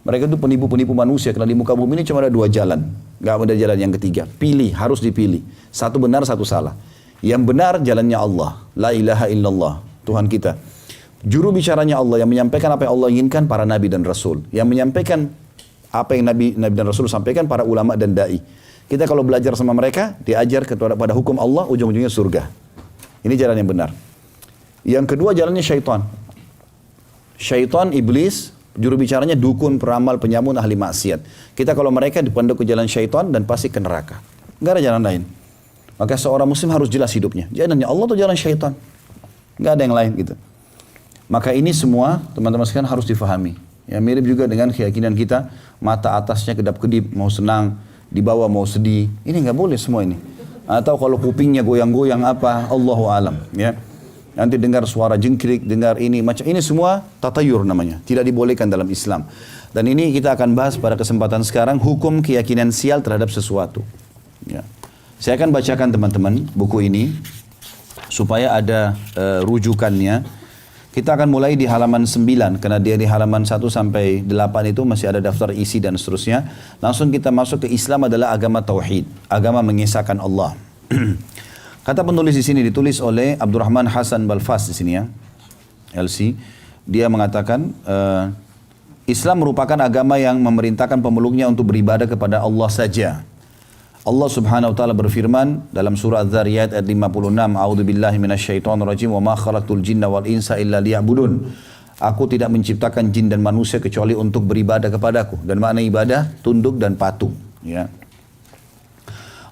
Mereka itu penipu-penipu manusia. Karena di muka bumi ini cuma ada 2 jalan. Nggak ada jalan yang ketiga. Pilih, harus dipilih. Satu benar, satu salah. Yang benar jalannya Allah. La ilaha illallah. Tuhan kita. Juru bicaranya Allah yang menyampaikan apa yang Allah inginkan para nabi dan rasul. Yang menyampaikan apa yang nabi dan rasul sampaikan para ulama dan dai. Kita kalau belajar sama mereka, diajar pada hukum Allah, ujung-ujungnya surga. Ini jalan yang benar. Yang kedua jalannya syaitan. Syaitan, iblis, juru bicaranya dukun, peramal, penyamun, ahli maksiat. Kita kalau mereka dipondok ke jalan syaitan dan pasti ke neraka. Nggak ada jalan lain. Maka seorang muslim harus jelas hidupnya. Jalannya Allah atau jalan syaitan. Nggak ada yang lain gitu. Maka ini semua teman-teman sekalian harus difahami. Ya, mirip juga dengan keyakinan kita, mata atasnya kedap-kedip, mau senang, di bawah mau sedih. Ini nggak boleh semua ini. Atau kalau kupingnya goyang-goyang apa, Allahu alam. Ya. Nanti dengar suara jengkrik, dengar ini, macam ini semua tatayur namanya. Tidak dibolehkan dalam Islam. Dan ini kita akan bahas pada kesempatan sekarang, hukum keyakinan sial terhadap sesuatu. Ya. Saya akan bacakan teman-teman buku ini supaya ada rujukannya. Kita akan mulai di halaman 9, karena dia di halaman 1 sampai 8 itu masih ada daftar isi dan seterusnya. Langsung kita masuk ke Islam adalah agama tauhid, agama mengesahkan Allah. Kata penulis di sini ditulis oleh Abdurrahman Hasan Balfas di sini ya, LC. Dia mengatakan Islam merupakan agama yang memerintahkan pemeluknya untuk beribadah kepada Allah saja. Allah Subhanahu wa taala berfirman dalam surah Az-Zariyat ayat 56, A'udzubillahi minasyaitonirrajim wa ma khalaqtul jinna wal insa illa liya'budun. Aku tidak menciptakan jin dan manusia kecuali untuk beribadah kepadaku. Dan makna ibadah tunduk dan patuh, ya.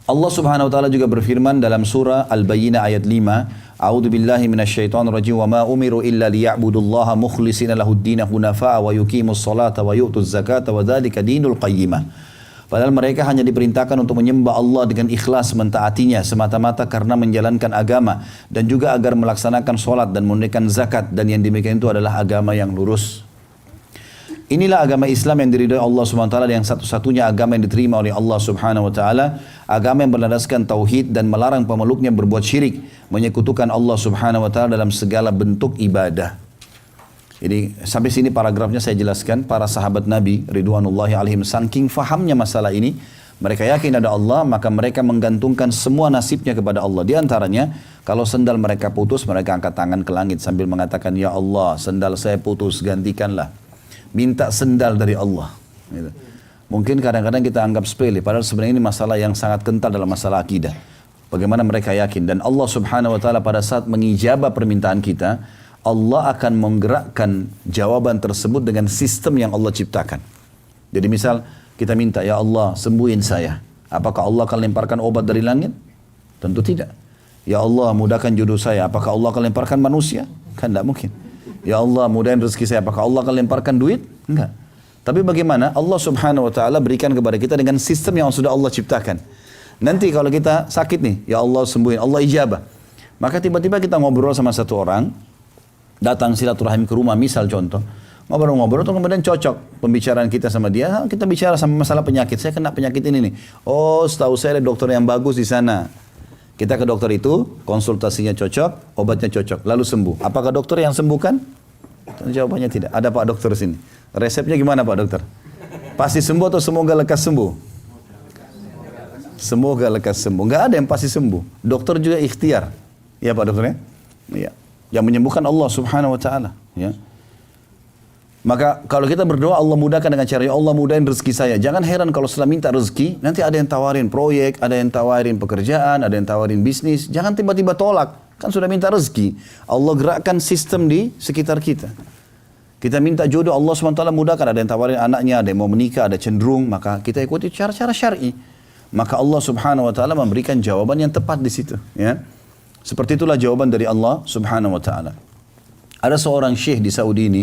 Allah Subhanahu wa taala juga berfirman dalam surah Al-Bayyinah ayat 5, A'udzubillahi minasyaitonirrajim wa ma umiru illa liya'budullaha mukhlishina lahud-din hunafa'a wa yuqimus salata wa yu'tuz zakata wa dzalika dinul qayyimah. Padahal mereka hanya diperintahkan untuk menyembah Allah dengan ikhlas mentaatinya semata-mata karena menjalankan agama dan juga agar melaksanakan sholat dan menunaikan zakat, dan yang demikian itu adalah agama yang lurus. Inilah agama Islam yang diridhai Allah Subhanahu wa taala, yang satu-satunya agama yang diterima oleh Allah Subhanahu wa taala, agama yang berlandaskan tauhid dan melarang pemeluknya berbuat syirik, menyekutukan Allah Subhanahu wa taala dalam segala bentuk ibadah. Jadi sampai sini paragrafnya saya jelaskan. Para sahabat Nabi Ridwanullahi alaihim saking fahamnya masalah ini, mereka yakin ada Allah, maka mereka menggantungkan semua nasibnya kepada Allah. Di antaranya, kalau sendal mereka putus, mereka angkat tangan ke langit sambil mengatakan, Ya Allah, sendal saya putus, gantikanlah. Minta sendal dari Allah. Gitu. Mungkin kadang-kadang kita anggap sepele, padahal sebenarnya ini masalah yang sangat kental dalam masalah akidah. Bagaimana mereka yakin, dan Allah Subhanahu wa taala pada saat mengijabah permintaan kita, Allah akan menggerakkan jawaban tersebut dengan sistem yang Allah ciptakan. Jadi misal kita minta, Ya Allah sembuhin saya. Apakah Allah akan lemparkan obat dari langit? Tentu tidak. Ya Allah mudahkan jodoh saya. Apakah Allah akan lemparkan manusia? Kan tidak mungkin. Ya Allah mudahin rezeki saya. Apakah Allah akan lemparkan duit? Enggak. Tapi bagaimana Allah Subhanahu wa taala berikan kepada kita dengan sistem yang sudah Allah ciptakan. Nanti kalau kita sakit nih, Ya Allah sembuhin, Allah ijabah. Maka tiba-tiba kita ngobrol sama satu orang, datang silaturahim ke rumah, misal contoh, ngobrol-ngobrol, atau kemudian cocok pembicaraan kita sama dia, kita bicara sama masalah penyakit, saya kena penyakit ini nih, oh setahu saya ada dokter yang bagus di sana, kita ke dokter itu, konsultasinya cocok, obatnya cocok, lalu sembuh. Apakah dokter yang sembuhkan? Jawabannya tidak. Ada Pak Dokter sini, resepnya gimana Pak Dokter? Pasti sembuh atau semoga lekas sembuh? Semoga lekas sembuh. Nggak ada yang pasti sembuh. Dokter juga ikhtiar, ya Pak Dokter ya? Iya. Yang menyembuhkan Allah Subhanahu wa taala, ya. Maka kalau kita berdoa, Allah mudahkan dengan cara, Ya Allah mudahin rezeki saya. Jangan heran kalau setelah minta rezeki, nanti ada yang tawarin proyek, ada yang tawarin pekerjaan, ada yang tawarin bisnis. Jangan tiba-tiba tolak, kan sudah minta rezeki. Allah gerakkan sistem di sekitar kita. Kita minta jodoh, Allah SWT mudahkan. Ada yang tawarin anaknya, ada yang mau menikah, ada cenderung, maka kita ikuti cara-cara syar'i. Maka Allah Subhanahu wa taala memberikan jawaban yang tepat di situ, ya. Seperti itulah jawaban dari Allah Subhanahu wa taala. Ada seorang syekh di Saudi ini,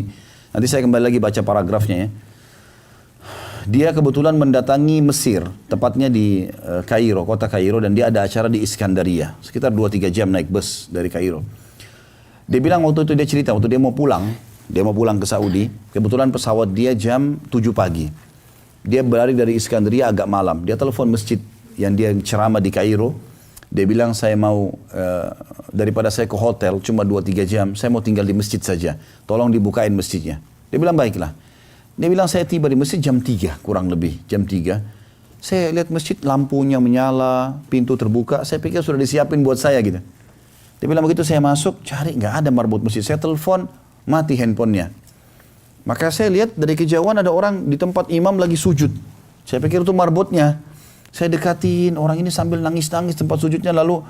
nanti saya kembali lagi baca paragrafnya ya. Dia kebetulan mendatangi Mesir, tepatnya di Kairo, kota Kairo, dan dia ada acara di Iskandaria, sekitar 2-3 jam naik bus dari Kairo. Dia bilang waktu itu, dia cerita waktu dia mau pulang ke Saudi, kebetulan pesawat dia jam 7 pagi. Dia berlari dari Iskandaria agak malam, dia telepon masjid yang dia ceramah di Kairo. Dia bilang, saya mau, daripada saya ke hotel cuma 2-3 jam, saya mau tinggal di masjid saja. Tolong dibukain masjidnya. Dia bilang, baiklah. Dia bilang, saya tiba di masjid jam 3, kurang lebih, jam 3. Saya lihat masjid, lampunya menyala, pintu terbuka, saya pikir sudah disiapin buat saya gitu. Dia bilang, begitu saya masuk, cari, nggak ada marbot masjid. Saya telepon, mati handphonenya. Maka saya lihat dari kejauhan ada orang di tempat imam lagi sujud. Saya pikir itu marbotnya. Saya dekatin, orang ini sambil nangis-nangis tempat sujudnya, lalu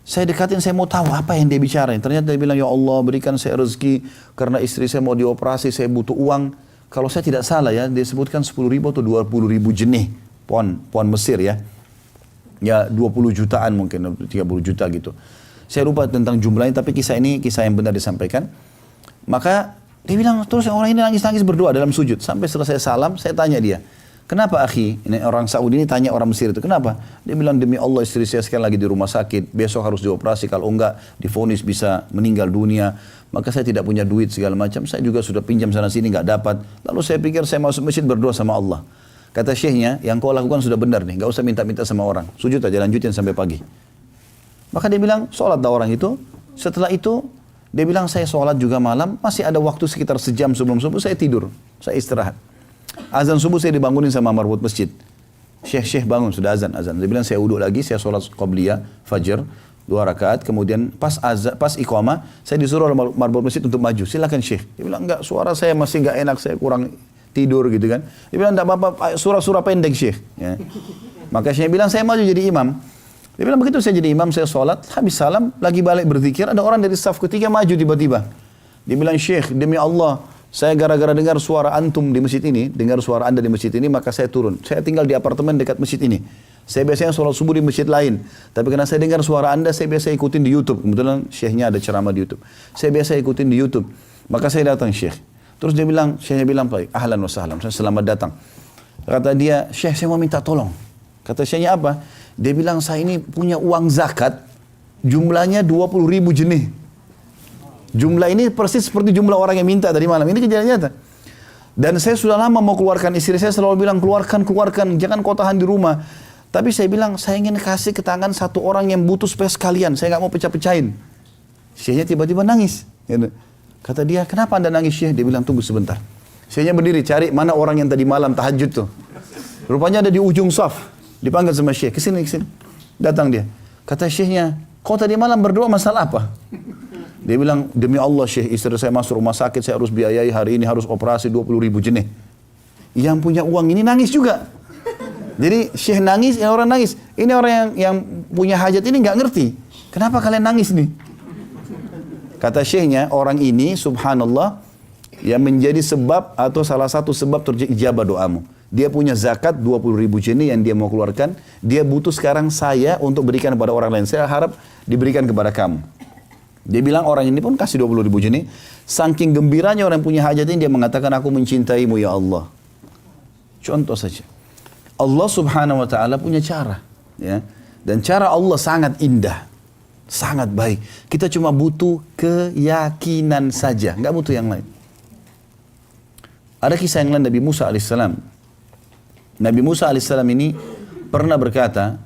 saya dekatin, saya mau tahu apa yang dia bicara. Ternyata dia bilang, Ya Allah berikan saya rezeki, karena istri saya mau dioperasi, saya butuh uang. Kalau saya tidak salah ya, dia sebutkan 10.000 atau 20.000 jenih, pon Mesir ya. Ya 20 jutaan mungkin, 30 juta gitu. Saya lupa tentang jumlahnya, tapi kisah ini kisah yang benar disampaikan. Maka dia bilang, terus orang ini nangis-nangis berdoa dalam sujud. Sampai selesai salam, saya tanya dia, kenapa akhi? Ini orang Saudi ini tanya orang Mesir itu, kenapa? Dia bilang, demi Allah istri saya sekarang lagi di rumah sakit, besok harus dioperasi, kalau enggak divonis bisa meninggal dunia. Maka saya tidak punya duit segala macam, saya juga sudah pinjam sana sini nggak dapat. Lalu saya pikir saya masuk masjid berdoa sama Allah. Kata syekhnya, yang kau lakukan sudah benar nih, nggak usah minta-minta sama orang. Sujud aja, lanjutin sampai pagi. Maka dia bilang, sholat dah orang itu. Setelah itu Dia bilang saya sholat juga malam, masih ada waktu sekitar sejam sebelum subuh saya tidur, saya istirahat. Azan subuh saya dibangunin sama marbot masjid. Syekh bangun, sudah azan. Dia bilang saya wudhu lagi, saya sholat qobliyah, fajar, 2 rakaat. Kemudian pas iqamah, saya disuruh oleh marbot masjid untuk maju. Silakan Syekh. Dia bilang enggak, suara saya masih enggak enak, saya kurang tidur gitu kan. Dia bilang enggak apa-apa, surah-surah pendek Syekh. Ya. Maka Syekh bilang saya maju jadi imam. Dia bilang begitu saya jadi imam, saya sholat, habis salam, lagi balik berzikir, ada orang dari saf ketiga maju tiba-tiba. Dia bilang Syekh, demi Allah, saya gara-gara dengar suara antum di masjid ini, dengar suara anda di masjid ini, maka saya turun. Saya tinggal di apartemen dekat masjid ini. Saya biasanya sholat subuh di masjid lain. Tapi karena saya dengar suara anda, saya biasa ikutin di YouTube. Kebetulan syekhnya ada ceramah di YouTube. Saya biasa ikutin di YouTube. Maka saya datang Syekh. Terus dia bilang, syekhnya bilang, ahlan wa sahlan, selamat datang. Kata dia, Syekh saya mau minta tolong. Kata syekhnya apa? Dia bilang, saya ini punya uang zakat, jumlahnya 20.000 jenih. Jumlah ini persis seperti jumlah orang yang minta tadi malam. Ini kejadian nyata. Dan saya sudah lama mau keluarkan, istri saya selalu bilang keluarkan, jangan kau tahan di rumah. Tapi saya bilang saya ingin kasih ke tangan satu orang yang butuh supaya sekalian. Saya nggak mau pecah-pecahin. Syekhnya tiba-tiba nangis. Kata dia, kenapa anda nangis Syekh? Dia bilang tunggu sebentar. Syekhnya berdiri cari mana orang yang tadi malam tahajud tuh. Rupanya ada di ujung saf. Dipanggil sama Syekh, kesini. Datang dia. Kata Syekhnya, kau tadi malam berdoa masalah apa? Dia bilang, demi Allah Syekh, istri saya masuk rumah sakit, saya harus biayai hari ini, harus operasi 20.000 jenih. Yang punya uang ini nangis juga. Jadi Syekh nangis, orang nangis. Ini orang yang punya hajat ini nggak ngerti. Kenapa kalian nangis nih? Kata Syekhnya, orang ini subhanallah, yang menjadi sebab atau salah satu sebab terjabah doamu. Dia punya zakat 20.000 jenih yang dia mau keluarkan. Dia butuh sekarang saya untuk berikan kepada orang lain. Saya harap diberikan kepada kamu. Dia bilang orang ini pun kasih 20.000 jenih. Saking gembiranya orang punya hajat ini, dia mengatakan aku mencintaimu ya Allah. Contoh saja. Allah subhanahu wa ta'ala punya cara. Ya. Dan cara Allah sangat indah. Sangat baik. Kita cuma butuh keyakinan saja. Nggak butuh yang lain. Ada kisah yang lain Nabi Musa alaihissalam. Nabi Musa alaihissalam ini pernah berkata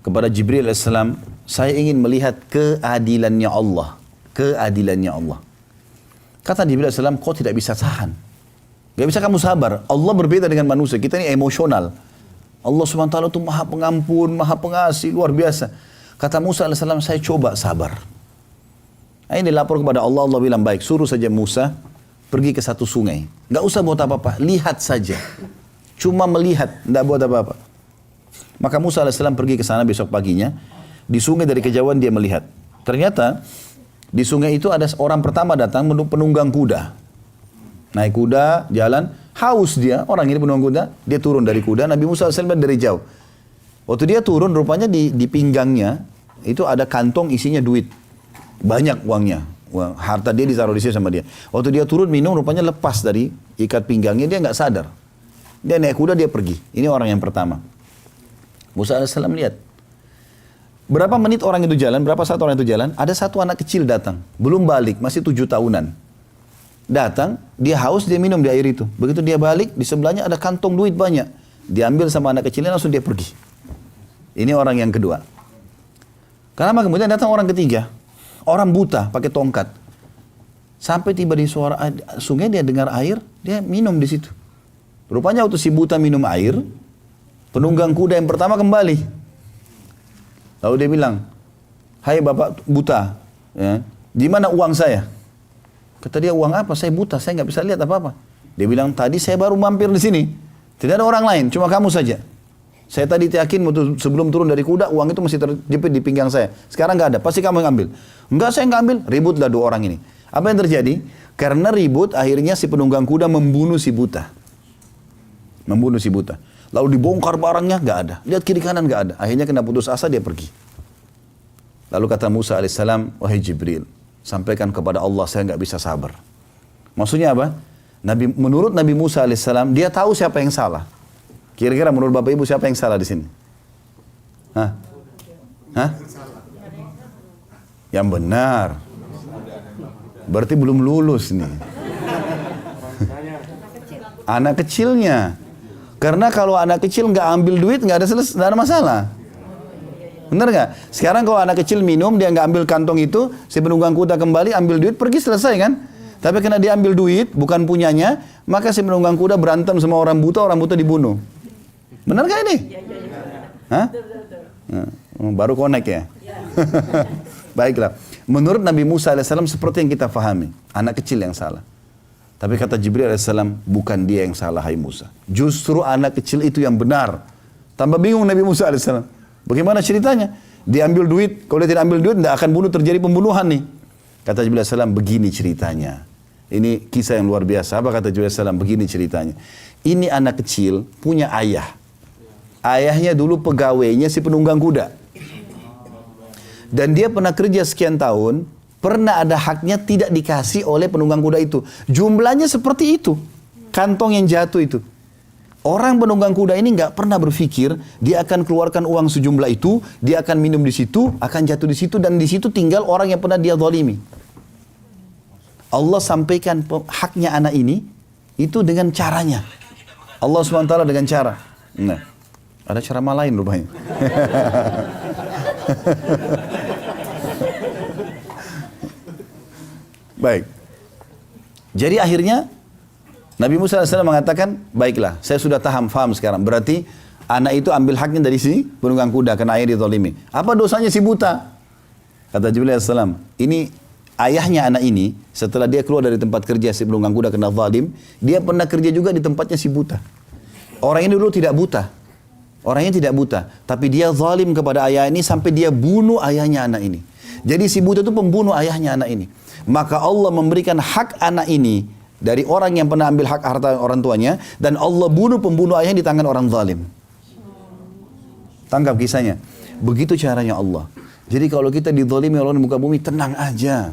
kepada Jibril alaihissalam, saya ingin melihat keadilannya Allah. Keadilannya Allah. Kata Jibril alaihissalam, kau tidak bisa tahan. Gak bisa kamu sabar. Allah berbeda dengan manusia. Kita ini emosional. Allah subhanahu wa ta'ala itu maha pengampun, maha pengasih, luar biasa. Kata Musa alaihissalam, saya coba sabar. Ini dilapor kepada Allah, Allah bilang, baik, suruh saja Musa pergi ke satu sungai. Gak usah buat apa-apa, lihat saja. Cuma melihat, tidak buat apa-apa. Maka Musa alaihissalam pergi ke sana besok paginya. Di sungai dari kejauhan dia melihat. Ternyata di sungai itu ada orang pertama datang penunggang kuda. Naik kuda, jalan, haus dia, orang ini penunggang kuda, dia turun dari kuda, Nabi Musa alaihissalam dari jauh. Waktu dia turun, rupanya di pinggangnya, itu ada kantong isinya duit. Banyak uangnya, harta dia ditaruh di sini sama dia. Waktu dia turun minum, rupanya lepas dari ikat pinggangnya, dia nggak sadar. Dia naik kuda, dia pergi. Ini orang yang pertama. Musa alaihissalam lihat. Berapa menit orang itu jalan, berapa saat orang itu jalan, ada satu anak kecil datang. Belum balik, masih 7 tahunan. Datang, dia haus, dia minum di air itu. Begitu dia balik, di sebelahnya ada kantong duit banyak. Diambil sama anak kecilnya, langsung dia pergi. Ini orang yang kedua. Karena kemudian datang orang ketiga. Orang buta, pakai tongkat. Sampai tiba di suara sungai, dia dengar air, dia minum di situ. Rupanya waktu si buta minum air, penunggang kuda yang pertama kembali. Lalu dia bilang, hai bapak buta, ya, di mana uang saya? Kata dia, uang apa? Saya buta, saya nggak bisa lihat apa-apa. Dia bilang, tadi saya baru mampir di sini. Tidak ada orang lain, cuma kamu saja. Saya tadi yakin sebelum turun dari kuda, uang itu masih terjepit di pinggang saya. Sekarang nggak ada, pasti kamu yang ambil. Enggak, saya nggak ambil. Ributlah 2 orang ini. Apa yang terjadi? Karena ribut, akhirnya si penunggang kuda membunuh si buta. Membunuh si buta. Lalu dibongkar barangnya, nggak ada. Lihat kiri kanan, nggak ada. Akhirnya kena putus asa, dia pergi. Lalu kata Musa alaihissalam, wahai Jibril, sampaikan kepada Allah, saya nggak bisa sabar. Maksudnya apa? Menurut Nabi Musa alaihissalam, dia tahu siapa yang salah. Kira-kira menurut Bapak Ibu siapa yang salah di sini? Hah? Hah? Yang benar. Berarti belum lulus nih. Anak kecilnya. Karena kalau anak kecil nggak ambil duit, nggak ada masalah. Benar nggak? Sekarang kalau anak kecil minum, dia nggak ambil kantong itu, si penunggang kuda kembali ambil duit, pergi selesai kan? Tapi karena dia ambil duit, bukan punyanya, maka si penunggang kuda berantem sama orang buta dibunuh. Benar nggak ini? Hah? Baru connect ya? Baiklah. Menurut Nabi Musa AS seperti yang kita fahami, anak kecil yang salah. Tapi kata Jibril AS, bukan dia yang salah, hai Musa. Justru anak kecil itu yang benar. Tambah bingung Nabi Musa AS. Bagaimana ceritanya? Dia ambil duit, kalau dia tidak ambil duit, tidak akan terjadi pembunuhan nih. Kata Jibril AS, begini ceritanya. Ini kisah yang luar biasa. Apa kata Jibril AS? Begini ceritanya. Ini anak kecil punya ayah. Ayahnya dulu pegawainya si penunggang kuda. Dan dia pernah kerja sekian tahun, pernah ada haknya tidak dikasih oleh penunggang kuda itu. Jumlahnya seperti itu. Kantong yang jatuh itu. Orang penunggang kuda ini nggak pernah berpikir dia akan keluarkan uang sejumlah itu, dia akan minum di situ, akan jatuh di situ, dan di situ tinggal orang yang pernah dia zalimi. Allah sampaikan haknya anak ini itu dengan caranya. Allah SWT dengan cara. Nah, ada cara lain rupanya. Baik. Jadi akhirnya Nabi Musa AS mengatakan, baiklah, saya sudah faham sekarang. Berarti anak itu ambil haknya dari si penunggang kuda karena ayah ditolimi. Apa dosanya si buta? Kata Jibril AS, ini ayahnya anak ini, setelah dia keluar dari tempat kerja si penunggang kuda kena zalim, dia pernah kerja juga di tempatnya si buta. Orang ini dulu tidak buta. Orangnya tidak buta. Tapi dia zalim kepada ayah ini sampai dia bunuh ayahnya anak ini. Jadi si buta itu pembunuh ayahnya anak ini. Maka Allah memberikan hak anak ini dari orang yang pernah ambil hak harta orang tuanya, dan Allah bunuh pembunuh ayahnya di tangan orang zalim. Tangkap kisahnya. Begitu caranya Allah. Jadi kalau kita dizalimi oleh muka bumi, tenang aja.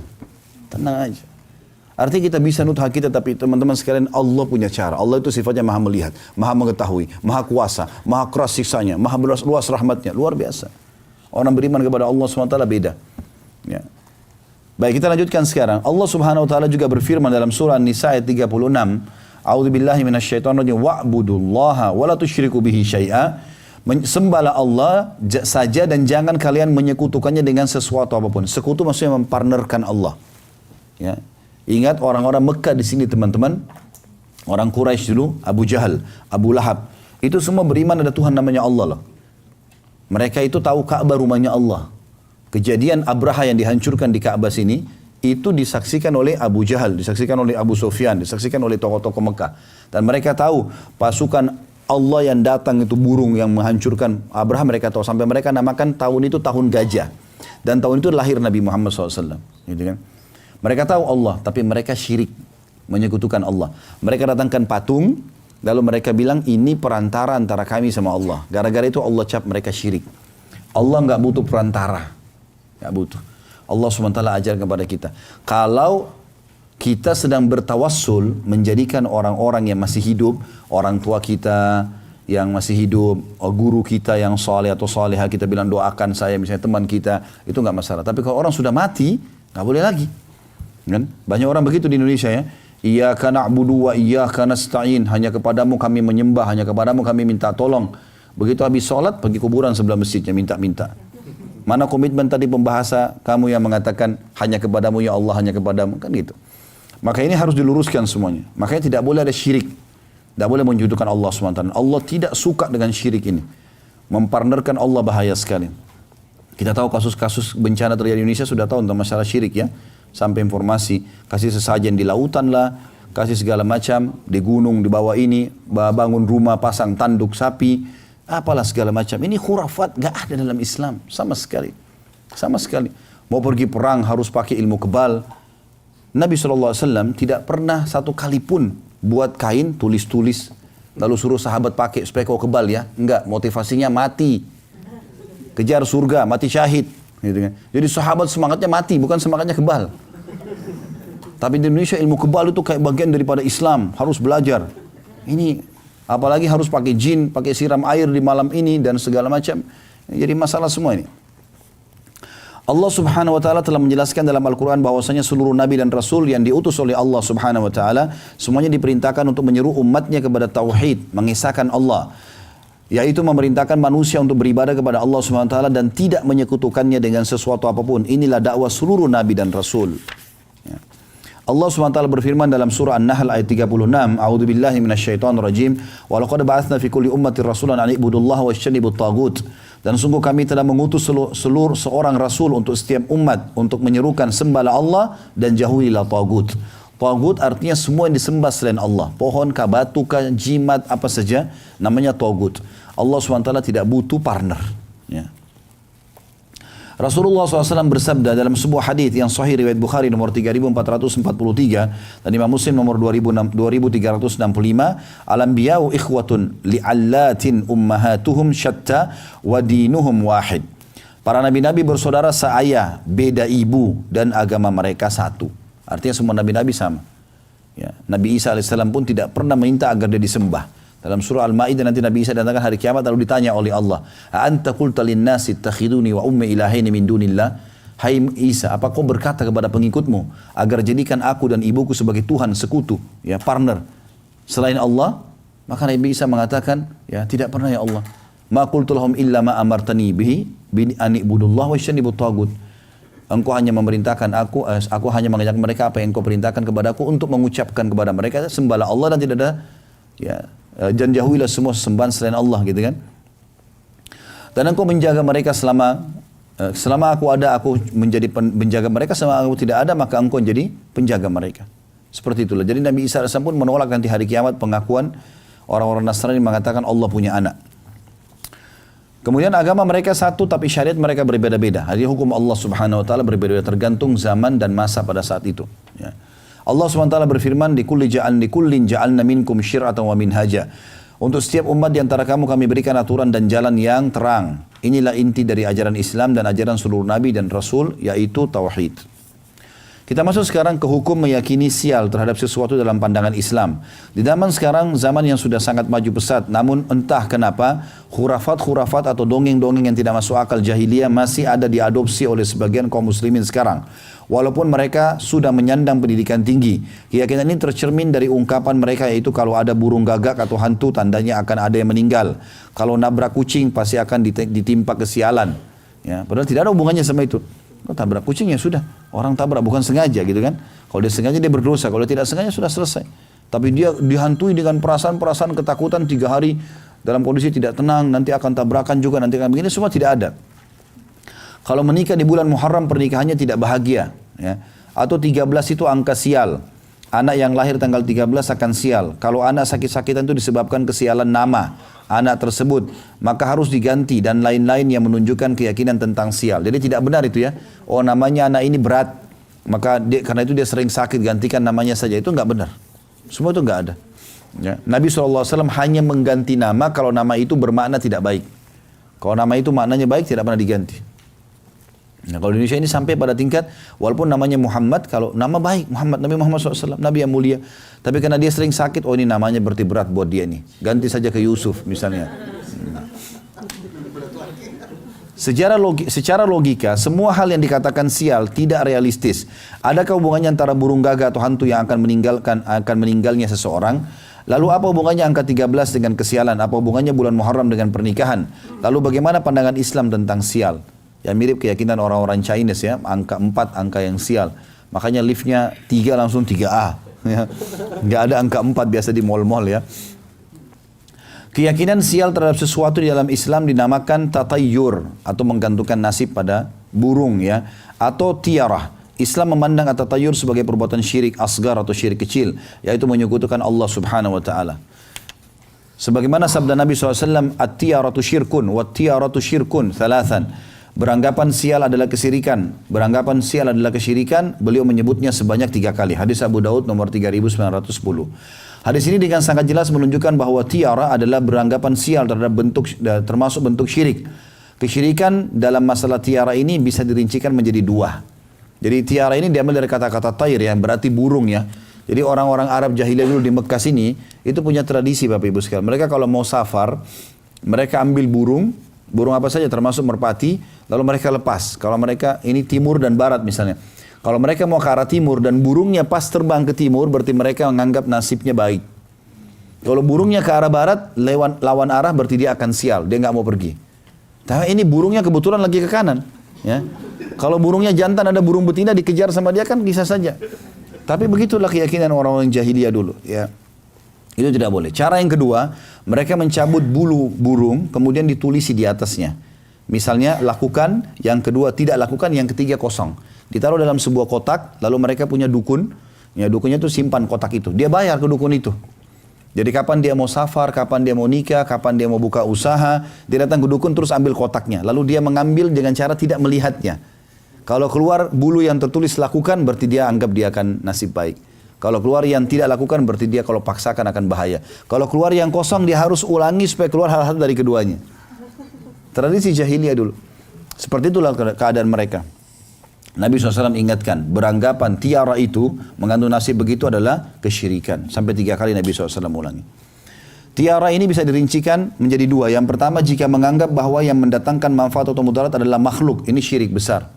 Tenang aja. Artinya kita bisa nut hak kita, tapi teman-teman sekalian, Allah punya cara. Allah itu sifatnya maha melihat, maha mengetahui, maha kuasa, maha keras siksanya, maha luas rahmatnya. Luar biasa. Orang beriman kepada Allah SWT beda. Ya. Baik, kita lanjutkan sekarang. Allah Subhanahu wa taala juga berfirman dalam surah An-Nisa ayat 36, A'udzubillahi minasyaitonirrajim wa'budullaha wa la tusyriku bihi syai'a. Sembahlah Allah saja dan jangan kalian menyekutukannya dengan sesuatu apapun. Sekutu maksudnya mempartnerkan Allah. Ya. Ingat orang-orang Mekah di sini teman-teman, orang Quraisy dulu, Abu Jahal, Abu Lahab, itu semua beriman ada Tuhan namanya Allah loh. Mereka itu tahu Ka'bah rumahnya Allah. Kejadian Abraha yang dihancurkan di Ka'bah sini, itu disaksikan oleh Abu Jahal, disaksikan oleh Abu Sufyan, disaksikan oleh tokoh-tokoh Mekah. Dan mereka tahu pasukan Allah yang datang itu burung yang menghancurkan Abraha, mereka tahu. Sampai mereka namakan tahun itu tahun gajah. Dan tahun itu lahir Nabi Muhammad SAW. Gitu kan? Mereka tahu Allah, tapi mereka syirik, menyekutukan Allah. Mereka datangkan patung, lalu mereka bilang ini perantara antara kami sama Allah. Gara-gara itu Allah cap mereka syirik. Allah nggak butuh perantara. Nggak butuh. Allah SWT ajar kepada kita. Kalau kita sedang bertawassul menjadikan orang-orang yang masih hidup, orang tua kita yang masih hidup, guru kita yang saleh atau salehah, kita bilang doakan saya, misalnya teman kita, itu nggak masalah. Tapi kalau orang sudah mati, nggak boleh lagi. Kan? Banyak orang begitu di Indonesia ya. Iyyaka na'budu wa iyyaka nasta'in. Hanya kepadamu kami menyembah, hanya kepadamu kami minta tolong. Begitu habis sholat, pergi kuburan sebelah masjidnya minta-minta. Mana komitmen tadi pembahasa kamu yang mengatakan hanya kepadamu ya Allah, hanya kepadamu, kan gitu. Maka ini harus diluruskan semuanya. Makanya tidak boleh ada syirik. Tidak boleh menyekutukan Allah SWT. Allah tidak suka dengan syirik ini. Mempartnerkan Allah bahaya sekali. Kita tahu kasus-kasus bencana terjadi di Indonesia sudah tahu tentang masalah syirik ya. Sampai informasi, kasih sesajen di lautan lah, kasih segala macam, di gunung, di bawah ini, bangun rumah, pasang tanduk sapi, apalah segala macam. Ini khurafat, gak ada dalam Islam, sama sekali. Sama sekali. Mau pergi perang harus pakai ilmu kebal. Nabi SAW tidak pernah satu kali pun buat kain, tulis-tulis, lalu suruh sahabat pakai supaya kau kebal ya. Enggak, motivasinya mati. Kejar surga, mati syahid. Gitu kan. Jadi sahabat semangatnya mati, bukan semangatnya kebal. Tapi di Indonesia ilmu kebal itu kayak bagian daripada Islam, harus belajar. Ini apalagi harus pakai jin, pakai siram air di malam ini dan segala macam. Jadi masalah semua ini. Allah Subhanahu wa taala telah menjelaskan dalam Al-Qur'an bahwasanya seluruh nabi dan rasul yang diutus oleh Allah Subhanahu wa taala semuanya diperintahkan untuk menyeru umatnya kepada tauhid, mengisahkan Allah. yaitu memerintahkan manusia untuk beribadah kepada Allah Subhanahu wa taala dan tidak menyekutukannya dengan sesuatu apapun. Inilah dakwah seluruh nabi dan rasul. Ya. Allah Subhanahu wa taala berfirman dalam surah An-Nahl ayat 36, A'udzubillahi minasyaitonir rajim, wa laqad ba'atsna fi kulli ummatin rasulan an ibudullaha wajtanibut taghut. Dan sungguh kami telah mengutus seluruh seorang rasul untuk setiap umat untuk menyerukan sembahlah Allah dan jauhilah tagut. Tagut artinya semua yang disembah selain Allah. Pohon kah, batu kah, jimat, apa saja namanya tagut. Allah SWT tidak butuh partner. Ya. Rasulullah SAW bersabda dalam sebuah hadis yang sahih riwayat Bukhari nomor 3443 dan Imam Muslim nomor 2365, al-anbiya'u ikhwatun li'allatin ummahatuhum syatta wa dinuhum wahid. Para nabi-nabi bersaudara seayah, beda ibu dan agama mereka satu. Artinya semua nabi-nabi sama. Ya. Nabi Isa AS pun tidak pernah minta agar dia disembah. Dalam surah Al-Ma'idah nanti Nabi Isa datangkan hari kiamat lalu ditanya oleh Allah, "A'anta qulta lin-nasi ittakhiduni wa ummi ilahaini min dunillah?" Hai Isa, apa kau berkata kepada pengikutmu agar jadikan aku dan ibuku sebagai Tuhan sekutu, ya partner selain Allah? Maka Nabi Isa mengatakan, ya tidak pernah ya Allah. Ma qultu lahum illa ma amartani bihi bi an ibudullah wa yajtanibut tagut. Engkau hanya memerintahkan aku hanya mengajak mereka apa yang engkau perintahkan kepadaku untuk mengucapkan kepada mereka sembahlah Allah dan tidak ada ya dan jauhilah semua sesembahan selain Allah gitu kan. Dan engkau menjaga mereka selama aku ada, aku menjadi penjaga mereka, selama aku tidak ada maka engkau jadi penjaga mereka. Seperti itulah. Jadi Nabi Isa AS pun menolak nanti hari kiamat pengakuan orang-orang Nasrani mengatakan Allah punya anak. Kemudian agama mereka satu tapi syariat mereka berbeda-beda. Jadi hukum Allah Subhanahu wa taala berbeda-beda tergantung zaman dan masa pada saat itu, ya. Allah SWT berfirman, di kullin ja'alna minkum syir'atan wa minhaja. Untuk setiap umat di antara kamu kami berikan aturan dan jalan yang terang. Inilah inti dari ajaran Islam dan ajaran seluruh nabi dan rasul, yaitu tauhid. Kita masuk sekarang ke hukum meyakini sial terhadap sesuatu dalam pandangan Islam. Di zaman sekarang, zaman yang sudah sangat maju pesat, namun entah kenapa, khurafat-khurafat atau dongeng-dongeng yang tidak masuk akal jahiliyah masih ada diadopsi oleh sebagian kaum muslimin sekarang. Walaupun mereka sudah menyandang pendidikan tinggi, keyakinan ini tercermin dari ungkapan mereka yaitu kalau ada burung gagak atau hantu tandanya akan ada yang meninggal. Kalau nabrak kucing pasti akan ditimpa kesialan. Ya, padahal tidak ada hubungannya sama itu. Kalau tabrak kucing ya sudah, orang tabrak bukan sengaja gitu kan. Kalau dia sengaja dia berdosa, kalau tidak sengaja sudah selesai. Tapi dia dihantui dengan perasaan-perasaan ketakutan 3 hari dalam kondisi tidak tenang, nanti akan tabrakan juga, nanti akan begini, semua tidak ada. Kalau menikah di bulan Muharram pernikahannya tidak bahagia, ya. Atau 13 itu angka sial. Anak yang lahir tanggal 13 akan sial. Kalau anak sakit-sakitan itu disebabkan kesialan nama anak tersebut, maka harus diganti dan lain-lain yang menunjukkan keyakinan tentang sial. Jadi tidak benar itu ya. Oh namanya anak ini berat, maka karena itu dia sering sakit, gantikan namanya saja. Itu enggak benar. Semua itu enggak ada. Ya. Nabi SAW hanya mengganti nama kalau nama itu bermakna tidak baik. Kalau nama itu maknanya baik tidak pernah diganti. Nah, kalau di Indonesia ini sampai pada tingkat walaupun namanya Muhammad, kalau nama baik Muhammad, Nabi Muhammad SAW, Nabi yang mulia, tapi karena dia sering sakit, oh ini namanya berarti berat buat dia nih, ganti saja ke Yusuf misalnya. Secara logika, semua hal yang dikatakan sial tidak realistis. Adakah hubungannya antara burung gagak atau hantu yang akan meninggalnya seseorang? Lalu apa hubungannya angka 13 dengan kesialan? Apa hubungannya bulan Muharram dengan pernikahan? Lalu bagaimana pandangan Islam tentang sial? Yang mirip keyakinan orang-orang Chinese ya, angka 4 angka yang sial. Makanya liftnya 3 langsung 3A. Ya. Nggak ada angka 4 biasa di mall-mall ya. Keyakinan sial terhadap sesuatu di dalam Islam dinamakan tatayyur atau menggantungkan nasib pada burung ya, atau tiarah. Islam memandang at-tatayyur sebagai perbuatan syirik asgar atau syirik kecil, yaitu menyekutukan Allah Subhanahu wa taala. Sebagaimana sabda Nabi SAW, at-tiaratu syirkun wa at-tiaratu syirkun thalathan. Beranggapan sial adalah kesyirikan. Beranggapan sial adalah kesyirikan. Beliau menyebutnya sebanyak 3 kali. Hadis Abu Daud nomor 3910. Hadis ini dengan sangat jelas menunjukkan bahwa tiara adalah beranggapan sial termasuk bentuk syirik. Kesyirikan dalam masalah tiara ini bisa dirincikan menjadi 2. Jadi tiara ini diambil dari kata-kata tair yang berarti burung ya. Jadi orang-orang Arab jahiliyah dulu di Mekah sini itu punya tradisi Bapak Ibu sekalian. Mereka kalau mau safar, mereka ambil burung apa saja termasuk merpati, lalu mereka lepas. Kalau mereka ini timur dan barat misalnya. Kalau mereka mau ke arah timur dan burungnya pas terbang ke timur, berarti mereka menganggap nasibnya baik. Kalau burungnya ke arah barat, lawan arah berarti dia akan sial, dia nggak mau pergi. Tapi ini burungnya kebetulan lagi ke kanan. Ya. Kalau burungnya jantan ada burung betina dikejar sama dia kan bisa saja. Tapi begitulah keyakinan orang-orang jahiliyah dulu. Ya. Itu tidak boleh. Cara yang kedua, mereka mencabut bulu burung kemudian ditulisi di atasnya. Misalnya lakukan, yang kedua tidak lakukan, yang ketiga kosong. Ditaruh dalam sebuah kotak, lalu mereka punya dukun. Ya, dukunnya itu simpan kotak itu. Dia bayar ke dukun itu. Jadi kapan dia mau safar, kapan dia mau nikah, kapan dia mau buka usaha, dia datang ke dukun terus ambil kotaknya. Lalu dia mengambil dengan cara tidak melihatnya. Kalau keluar bulu yang tertulis lakukan, berarti dia anggap dia akan nasib baik. Kalau keluar yang tidak lakukan, berarti dia kalau paksakan akan bahaya. Kalau keluar yang kosong, dia harus ulangi supaya keluar hal-hal dari keduanya. Tradisi jahiliyah dulu. Seperti itulah keadaan mereka. Nabi SAW ingatkan, beranggapan tiara itu mengandung nasib begitu adalah kesyirikan. Sampai 3 kali Nabi SAW ulangi. Tiara ini bisa dirincikan menjadi 2. Yang pertama, jika menganggap bahwa yang mendatangkan manfaat atau mudarat adalah makhluk. Ini syirik besar.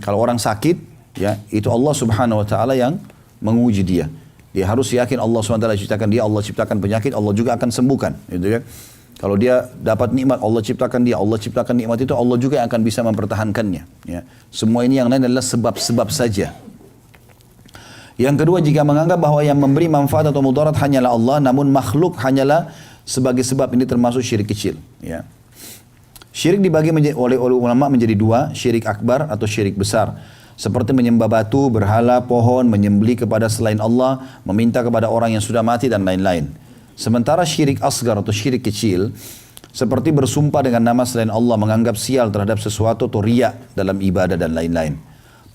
Kalau orang sakit, ya itu Allah Subhanahu Wa Taala yang menguji dia. Dia harus yakin Allah SWT ciptakan dia, Allah ciptakan penyakit, Allah juga akan sembuhkan. Gitu kan? Kalau dia dapat nikmat, Allah ciptakan dia, Allah ciptakan nikmat itu, Allah juga yang akan bisa mempertahankannya. Ya. Semua ini yang lain adalah sebab-sebab saja. Yang kedua, jika menganggap bahwa yang memberi manfaat atau mudarat hanyalah Allah, namun makhluk hanyalah sebagai sebab, ini termasuk syirik kecil. Ya. Syirik dibagi oleh ulama menjadi 2, syirik akbar atau syirik besar. Seperti menyembah batu, berhala, pohon, menyembelih kepada selain Allah, meminta kepada orang yang sudah mati dan lain-lain. Sementara syirik asgar atau syirik kecil, seperti bersumpah dengan nama selain Allah, menganggap sial terhadap sesuatu atau riya dalam ibadah dan lain-lain.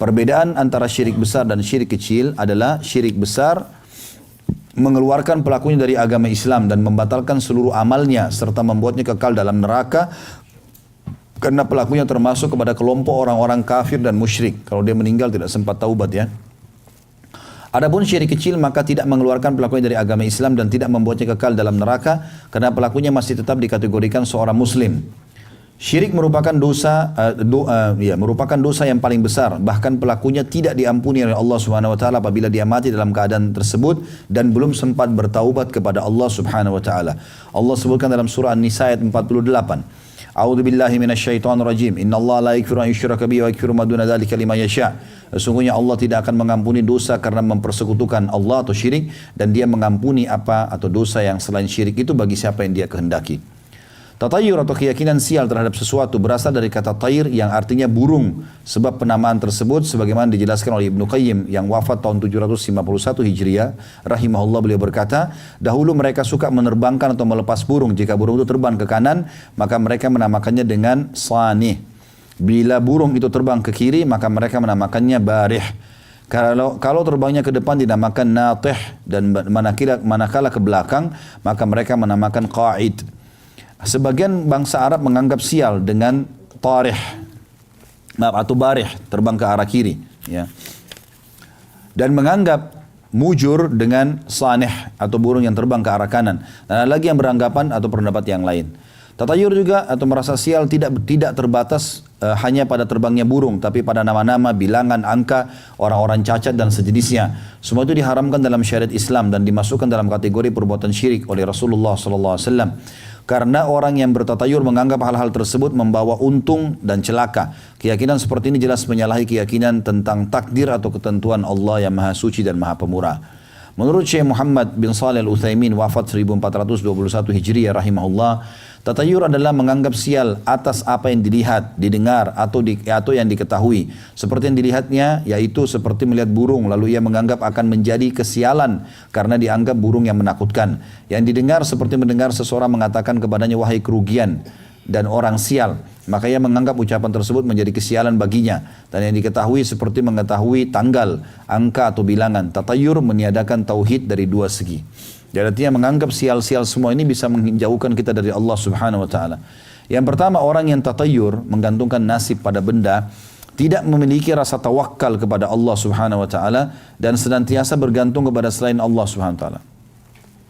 Perbedaan antara syirik besar dan syirik kecil adalah syirik besar mengeluarkan pelakunya dari agama Islam dan membatalkan seluruh amalnya serta membuatnya kekal dalam neraka karena pelakunya termasuk kepada kelompok orang-orang kafir dan musyrik. Kalau dia meninggal tidak sempat taubat ya. Adapun syirik kecil maka tidak mengeluarkan pelakunya dari agama Islam dan tidak membuatnya kekal dalam neraka karena pelakunya masih tetap dikategorikan seorang muslim. Syirik merupakan dosa yang paling besar, bahkan pelakunya tidak diampuni oleh Allah Subhanahu wa taala apabila dia mati dalam keadaan tersebut dan belum sempat bertaubat kepada Allah Subhanahu wa taala. Allah sebutkan dalam surah An-Nisa ayat 48. A'udzu billahi minasyaitonir rajim. Innallaha la yaghfiru an yushraka bihi wa yaghfiru ma duna dzalika liman yasha'. Sesungguhnya Allah tidak akan mengampuni dosa karena mempersekutukan Allah atau syirik, dan dia mengampuni apa atau dosa yang selain syirik itu bagi siapa yang dia kehendaki. Tatayur atau keyakinan sial terhadap sesuatu berasal dari kata tayr yang artinya burung. Sebab penamaan tersebut sebagaimana dijelaskan oleh Ibnu Qayyim yang wafat tahun 751 Hijriah, rahimahullah, beliau berkata, dahulu mereka suka menerbangkan atau melepas burung. Jika burung itu terbang ke kanan, maka mereka menamakannya dengan sanih. Bila burung itu terbang ke kiri, maka mereka menamakannya barih. Kalau terbangnya ke depan dinamakan natih, dan manakala ke belakang, maka mereka menamakan qa'id. Sebagian bangsa Arab menganggap sial dengan tarih atau barih, terbang ke arah kiri, ya. Dan menganggap mujur dengan sanih atau burung yang terbang ke arah kanan. Dan ada lagi yang beranggapan atau pendapat yang lain. Tatayur juga atau merasa sial tidak terbatas hanya pada terbangnya burung, tapi pada nama-nama, bilangan, angka, orang-orang cacat dan sejenisnya. Semua itu diharamkan dalam syariat Islam dan dimasukkan dalam kategori perbuatan syirik oleh Rasulullah SAW. Karena orang yang bertatayur menganggap hal-hal tersebut membawa untung dan celaka. Keyakinan seperti ini jelas menyalahi keyakinan tentang takdir atau ketentuan Allah yang Maha Suci dan Maha Pemurah. Menurut Syekh Muhammad bin Shalih Al-Utsaimin wafat 1421 Hijriah rahimahullah, tatayur adalah menganggap sial atas apa yang dilihat, didengar atau yang diketahui. Seperti yang dilihatnya, yaitu seperti melihat burung lalu ia menganggap akan menjadi kesialan karena dianggap burung yang menakutkan. Yang didengar seperti mendengar seseorang mengatakan kepadanya wahai kerugian dan orang sial, maka ia menganggap ucapan tersebut menjadi kesialan baginya. Dan yang diketahui seperti mengetahui tanggal, angka atau bilangan. Tatayur meniadakan tauhid dari 2 segi. Jadi artinya menganggap sial-sial semua ini bisa menjauhkan kita dari Allah Subhanahu wa taala. Yang pertama, orang yang tatayur menggantungkan nasib pada benda tidak memiliki rasa tawakal kepada Allah Subhanahu wa taala dan senantiasa bergantung kepada selain Allah Subhanahu wa taala.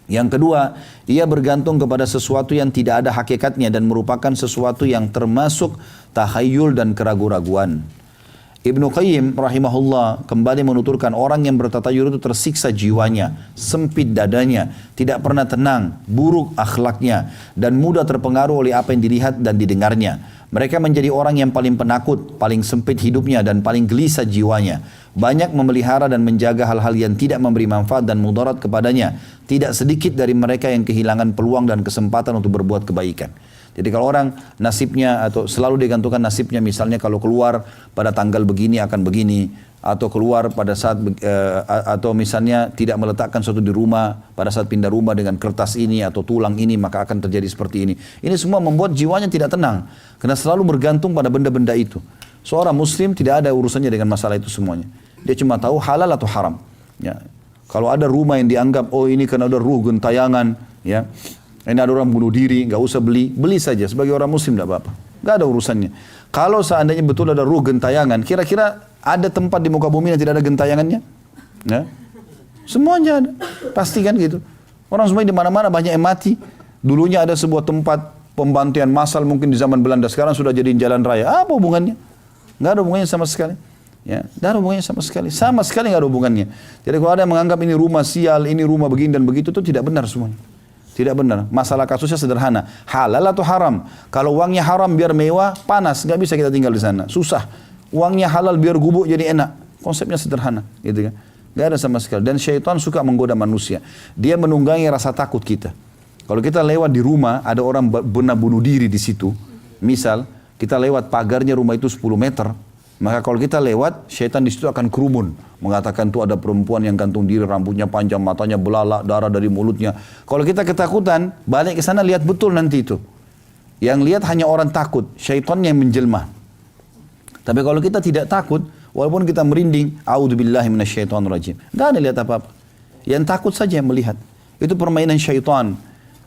Yang kedua, ia bergantung kepada sesuatu yang tidak ada hakikatnya dan merupakan sesuatu yang termasuk takhayul dan keraguan-raguan. Ibnu Qayyim rahimahullah kembali menuturkan orang yang bertatayur itu tersiksa jiwanya, sempit dadanya, tidak pernah tenang, buruk akhlaknya, dan mudah terpengaruh oleh apa yang dilihat dan didengarnya. Mereka menjadi orang yang paling penakut, paling sempit hidupnya, dan paling gelisah jiwanya. Banyak memelihara dan menjaga hal-hal yang tidak memberi manfaat dan mudarat kepadanya. Tidak sedikit dari mereka yang kehilangan peluang dan kesempatan untuk berbuat kebaikan. Jadi kalau orang nasibnya atau selalu digantungkan nasibnya, misalnya kalau keluar pada tanggal begini akan begini, atau keluar pada saat atau misalnya tidak meletakkan sesuatu di rumah pada saat pindah rumah dengan kertas ini atau tulang ini, maka akan terjadi seperti ini. Ini semua membuat jiwanya tidak tenang karena selalu bergantung pada benda-benda itu. Seorang muslim tidak ada urusannya dengan masalah itu semuanya. Dia cuma tahu halal atau haram. Ya. Kalau ada rumah yang dianggap oh ini karena ada ruh gentayangan, ya. Ini ada orang bunuh diri, nggak usah beli, beli saja sebagai orang muslim tidak apa-apa, nggak ada urusannya. Kalau seandainya betul ada ruh gentayangan, kira-kira ada tempat di muka bumi yang tidak ada gentayangannya? Ya? Semuanya ada, pasti kan gitu. Orang semua di mana-mana banyak yang mati. Dulunya ada sebuah tempat pembantian massal mungkin di zaman Belanda, sekarang sudah jadi jalan raya. Apa hubungannya? Nggak ada hubungannya sama sekali. Ya, nggak ada hubungannya sama sekali nggak ada hubungannya. Jadi kalau ada yang menganggap ini rumah sial, ini rumah begini dan begitu, itu tidak benar semuanya. Tidak benar. Masalah kasusnya sederhana. Halal atau haram. Kalau uangnya haram biar mewah, panas. Nggak bisa kita tinggal di sana. Susah. Uangnya halal biar gubuk jadi enak. Konsepnya sederhana. Gitu kan. Nggak ada sama sekali. Dan syaitan suka menggoda manusia. Dia menunggangi rasa takut kita. Kalau kita lewat di rumah, ada orang benar bunuh diri di situ. Misal, kita lewat pagarnya rumah itu 10 meter. Maka kalau kita lewat, syaitan di situ akan kerumun. Mengatakan tuh ada perempuan yang gantung diri, rambutnya panjang, matanya belalak, darah dari mulutnya. Kalau kita ketakutan, balik ke sana lihat betul nanti itu. Yang lihat hanya orang takut, syaitan yang menjelma. Tapi kalau kita tidak takut, walaupun kita merinding, a'udzubillahi minasyaitonirrajim. Nggak ada lihat apa-apa. Yang takut saja yang melihat. Itu permainan syaitan.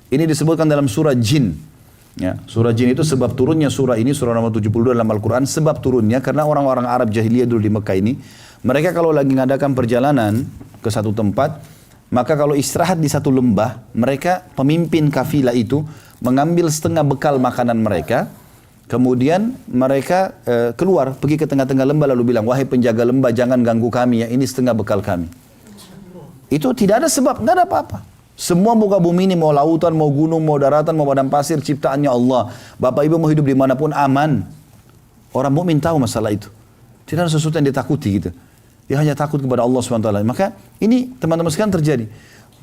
Ini disebutkan dalam surah Jin. Ya, surah Jin itu sebab turunnya surah ini, surah nomor 72 dalam Al-Quran, sebab turunnya karena orang-orang Arab jahiliyah dulu di Mekah ini, mereka kalau lagi mengadakan perjalanan ke satu tempat, maka kalau istirahat di satu lembah, mereka pemimpin kafilah itu mengambil setengah bekal makanan mereka, kemudian mereka keluar, pergi ke tengah-tengah lembah lalu bilang, wahai penjaga lembah jangan ganggu kami ya, ini setengah bekal kami. Itu tidak ada sebab, tidak ada apa-apa. Semua muka bumi ini, mau lautan, mau gunung, mau daratan, mau padang pasir, ciptaannya Allah. Bapak ibu mau hidup dimanapun aman. Orang mukmin tahu masalah itu. Tidak ada sesuatu yang ditakuti gitu. Dia hanya takut kepada Allah SWT. Maka ini teman-teman sekalian terjadi.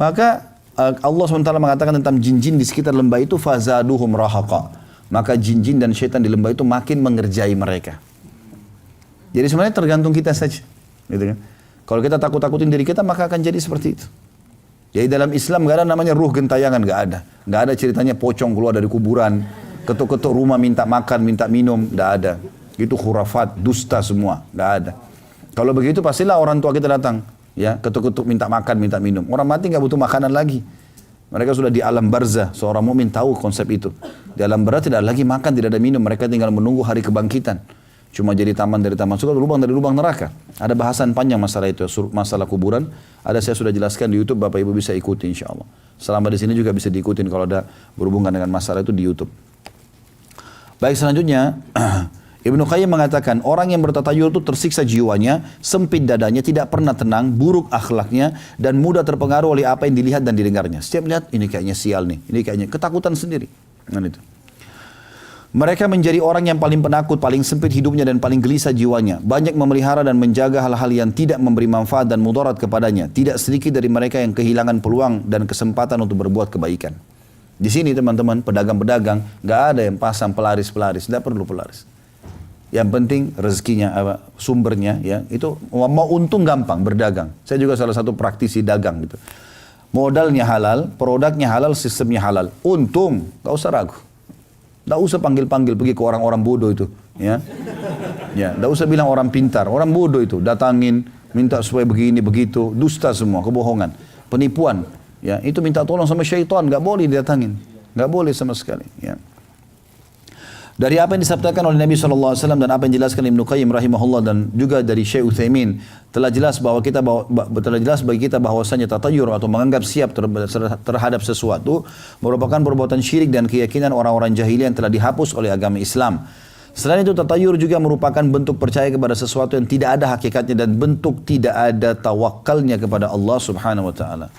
Maka Allah SWT mengatakan tentang jin-jin di sekitar lembah itu, fazaduhum rahaqa. Maka jin-jin dan syaitan di lembah itu makin mengerjai mereka. Jadi sebenarnya tergantung kita saja. Gitu kan? Kalau kita takut-takutin diri kita, maka akan jadi seperti itu. Jadi dalam Islam nggak ada namanya ruh gentayangan, nggak ada. Nggak ada ceritanya pocong keluar dari kuburan, ketuk-ketuk rumah minta makan, minta minum, nggak ada. Itu khurafat, dusta semua, nggak ada. Kalau begitu pastilah orang tua kita datang, ya ketuk-ketuk minta makan, minta minum. Orang mati nggak butuh makanan lagi. Mereka sudah di alam barzah, seorang mukmin tahu konsep itu. Di alam barzah tidak ada lagi makan, tidak ada minum, mereka tinggal menunggu hari kebangkitan. Cuma jadi taman dari taman surga, lubang dari lubang neraka. Ada bahasan panjang masalah itu, masalah kuburan. Ada saya sudah jelaskan di YouTube, Bapak Ibu bisa ikuti insya Allah. Selama di sini juga bisa diikutin kalau ada berhubungan dengan masalah itu di YouTube. Baik, selanjutnya Ibnu Qayyim mengatakan orang yang bertatayur itu tersiksa jiwanya, sempit dadanya, tidak pernah tenang, buruk akhlaknya, dan mudah terpengaruh oleh apa yang dilihat dan didengarnya. Setiap lihat ini kayaknya sial nih, ini kayaknya ketakutan sendiri. Nah, itu. Mereka menjadi orang yang paling penakut, paling sempit hidupnya dan paling gelisah jiwanya. Banyak memelihara dan menjaga hal-hal yang tidak memberi manfaat dan mudarat kepadanya. Tidak sedikit dari mereka yang kehilangan peluang dan kesempatan untuk berbuat kebaikan. Di sini teman-teman, pedagang-pedagang, gak ada yang pasang pelaris-pelaris, tidak perlu pelaris. Yang penting rezekinya, sumbernya, ya itu mau untung gampang berdagang. Saya juga salah satu praktisi dagang gitu. Modalnya halal, produknya halal, sistemnya halal. Untung, gak usah ragu. Tidak usah panggil-panggil pergi ke orang-orang bodoh itu, ya. Ya, tidak usah bilang orang pintar, orang bodoh itu datangin, minta supaya begini begitu, dusta semua, kebohongan, penipuan, ya. Itu minta tolong sama syaitan, nggak boleh didatangin, nggak boleh sama sekali, ya. Dari apa yang disabdakan oleh Nabi SAW dan apa yang dijelaskan Ibnu Qayyim rahimahullah dan juga dari Syekh Utsaimin telah jelas bagi kita bahwasanya tatayur atau menganggap siap terhadap sesuatu merupakan perbuatan syirik dan keyakinan orang-orang jahiliyah yang telah dihapus oleh agama Islam. Selain itu tatayur juga merupakan bentuk percaya kepada sesuatu yang tidak ada hakikatnya dan bentuk tidak ada tawakalnya kepada Allah Subhanahu wa taala.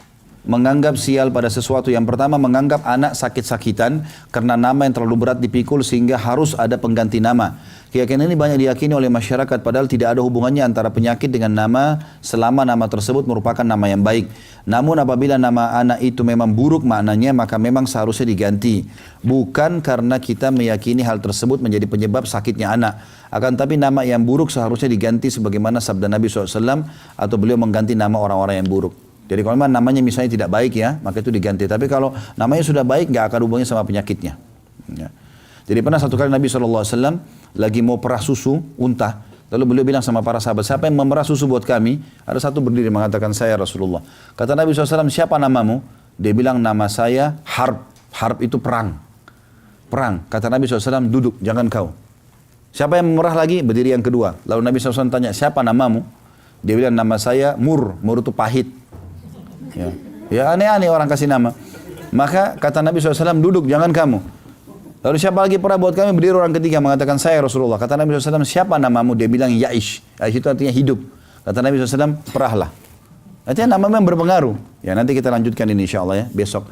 Menganggap sial pada sesuatu, yang pertama menganggap anak sakit-sakitan karena nama yang terlalu berat dipikul sehingga harus ada pengganti nama. Keyakinan ini banyak diyakini oleh masyarakat padahal tidak ada hubungannya antara penyakit dengan nama selama nama tersebut merupakan nama yang baik. Namun apabila nama anak itu memang buruk maknanya maka memang seharusnya diganti. Bukan karena kita meyakini hal tersebut menjadi penyebab sakitnya anak. Akan tapi nama yang buruk seharusnya diganti sebagaimana sabda Nabi SAW atau beliau mengganti nama orang-orang yang buruk. Jadi kalau memang namanya misalnya tidak baik ya, maka itu diganti. Tapi kalau namanya sudah baik, nggak akan hubungannya sama penyakitnya. Ya. Jadi pernah satu kali Nabi SAW lagi mau perah susu unta. Lalu beliau bilang sama para sahabat, siapa yang memerah susu buat kami? Ada satu berdiri mengatakan, saya Rasulullah. Kata Nabi SAW, siapa namamu? Dia bilang, nama saya Harb. Harb itu perang. Perang. Kata Nabi SAW, duduk, jangan kau. Siapa yang memerah lagi? Berdiri yang kedua. Lalu Nabi SAW tanya, siapa namamu? Dia bilang, nama saya Mur. Mur itu pahit. Ya aneh-aneh orang kasih nama. Maka kata Nabi SAW, duduk, jangan kamu. Lalu siapa lagi pernah buat kami? Berdiri orang ketiga mengatakan, saya Rasulullah. Kata Nabi SAW, siapa namamu? Dia bilang, Ya'ish. Ya'ish itu artinya hidup. Kata Nabi SAW, perahlah. Artinya nama memang berpengaruh. Ya nanti kita lanjutkan ini insya Allah ya, besok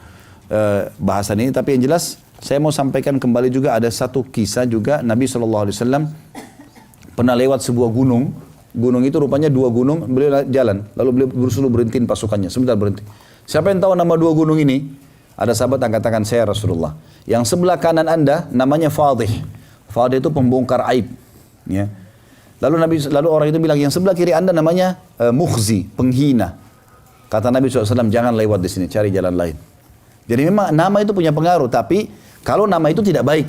bahasan ini. Tapi yang jelas, saya mau sampaikan kembali juga ada satu kisah juga. Nabi SAW pernah lewat sebuah gunung. Gunung itu rupanya dua gunung, beliau jalan. Lalu beliau berusaha berhentiin pasukannya. Sebentar berhenti. Siapa yang tahu nama dua gunung ini? Ada sahabat yang katakan, saya Rasulullah. Yang sebelah kanan anda namanya Fadih. Fadih itu pembongkar aib. Ya. Lalu orang itu bilang, yang sebelah kiri anda namanya Mukhzi, penghina. Kata Nabi SAW, jangan lewat di sini, cari jalan lain. Jadi memang nama itu punya pengaruh. Tapi kalau nama itu tidak baik.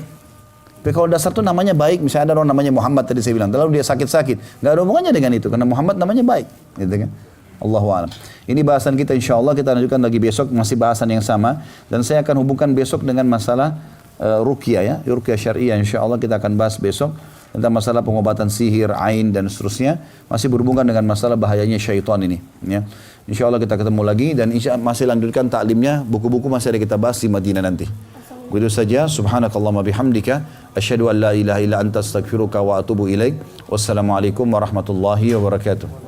Tapi kalau dasar itu namanya baik, misalnya ada orang namanya Muhammad tadi saya bilang, lalu dia sakit-sakit, nggak ada hubungannya dengan itu, karena Muhammad namanya baik, gitu kan? Allahu a'lam. Ini bahasan kita insya Allah, kita lanjutkan lagi besok, masih bahasan yang sama, dan saya akan hubungkan besok dengan masalah ruqyah ya, ruqyah syariah insya Allah kita akan bahas besok, tentang masalah pengobatan sihir, ain dan seterusnya, masih berhubungan dengan masalah bahayanya syaitan ini, ya. Insya Allah kita ketemu lagi, dan masih lanjutkan taklimnya, buku-buku masih ada kita bahas di Madinah nanti. Begitu saja, subhanakallahumma bihamdika, asyhadu an la ilaha illa anta astaghfiruka wa atubu ilaik. Wassalamualaikum warahmatullahi wabarakatuh.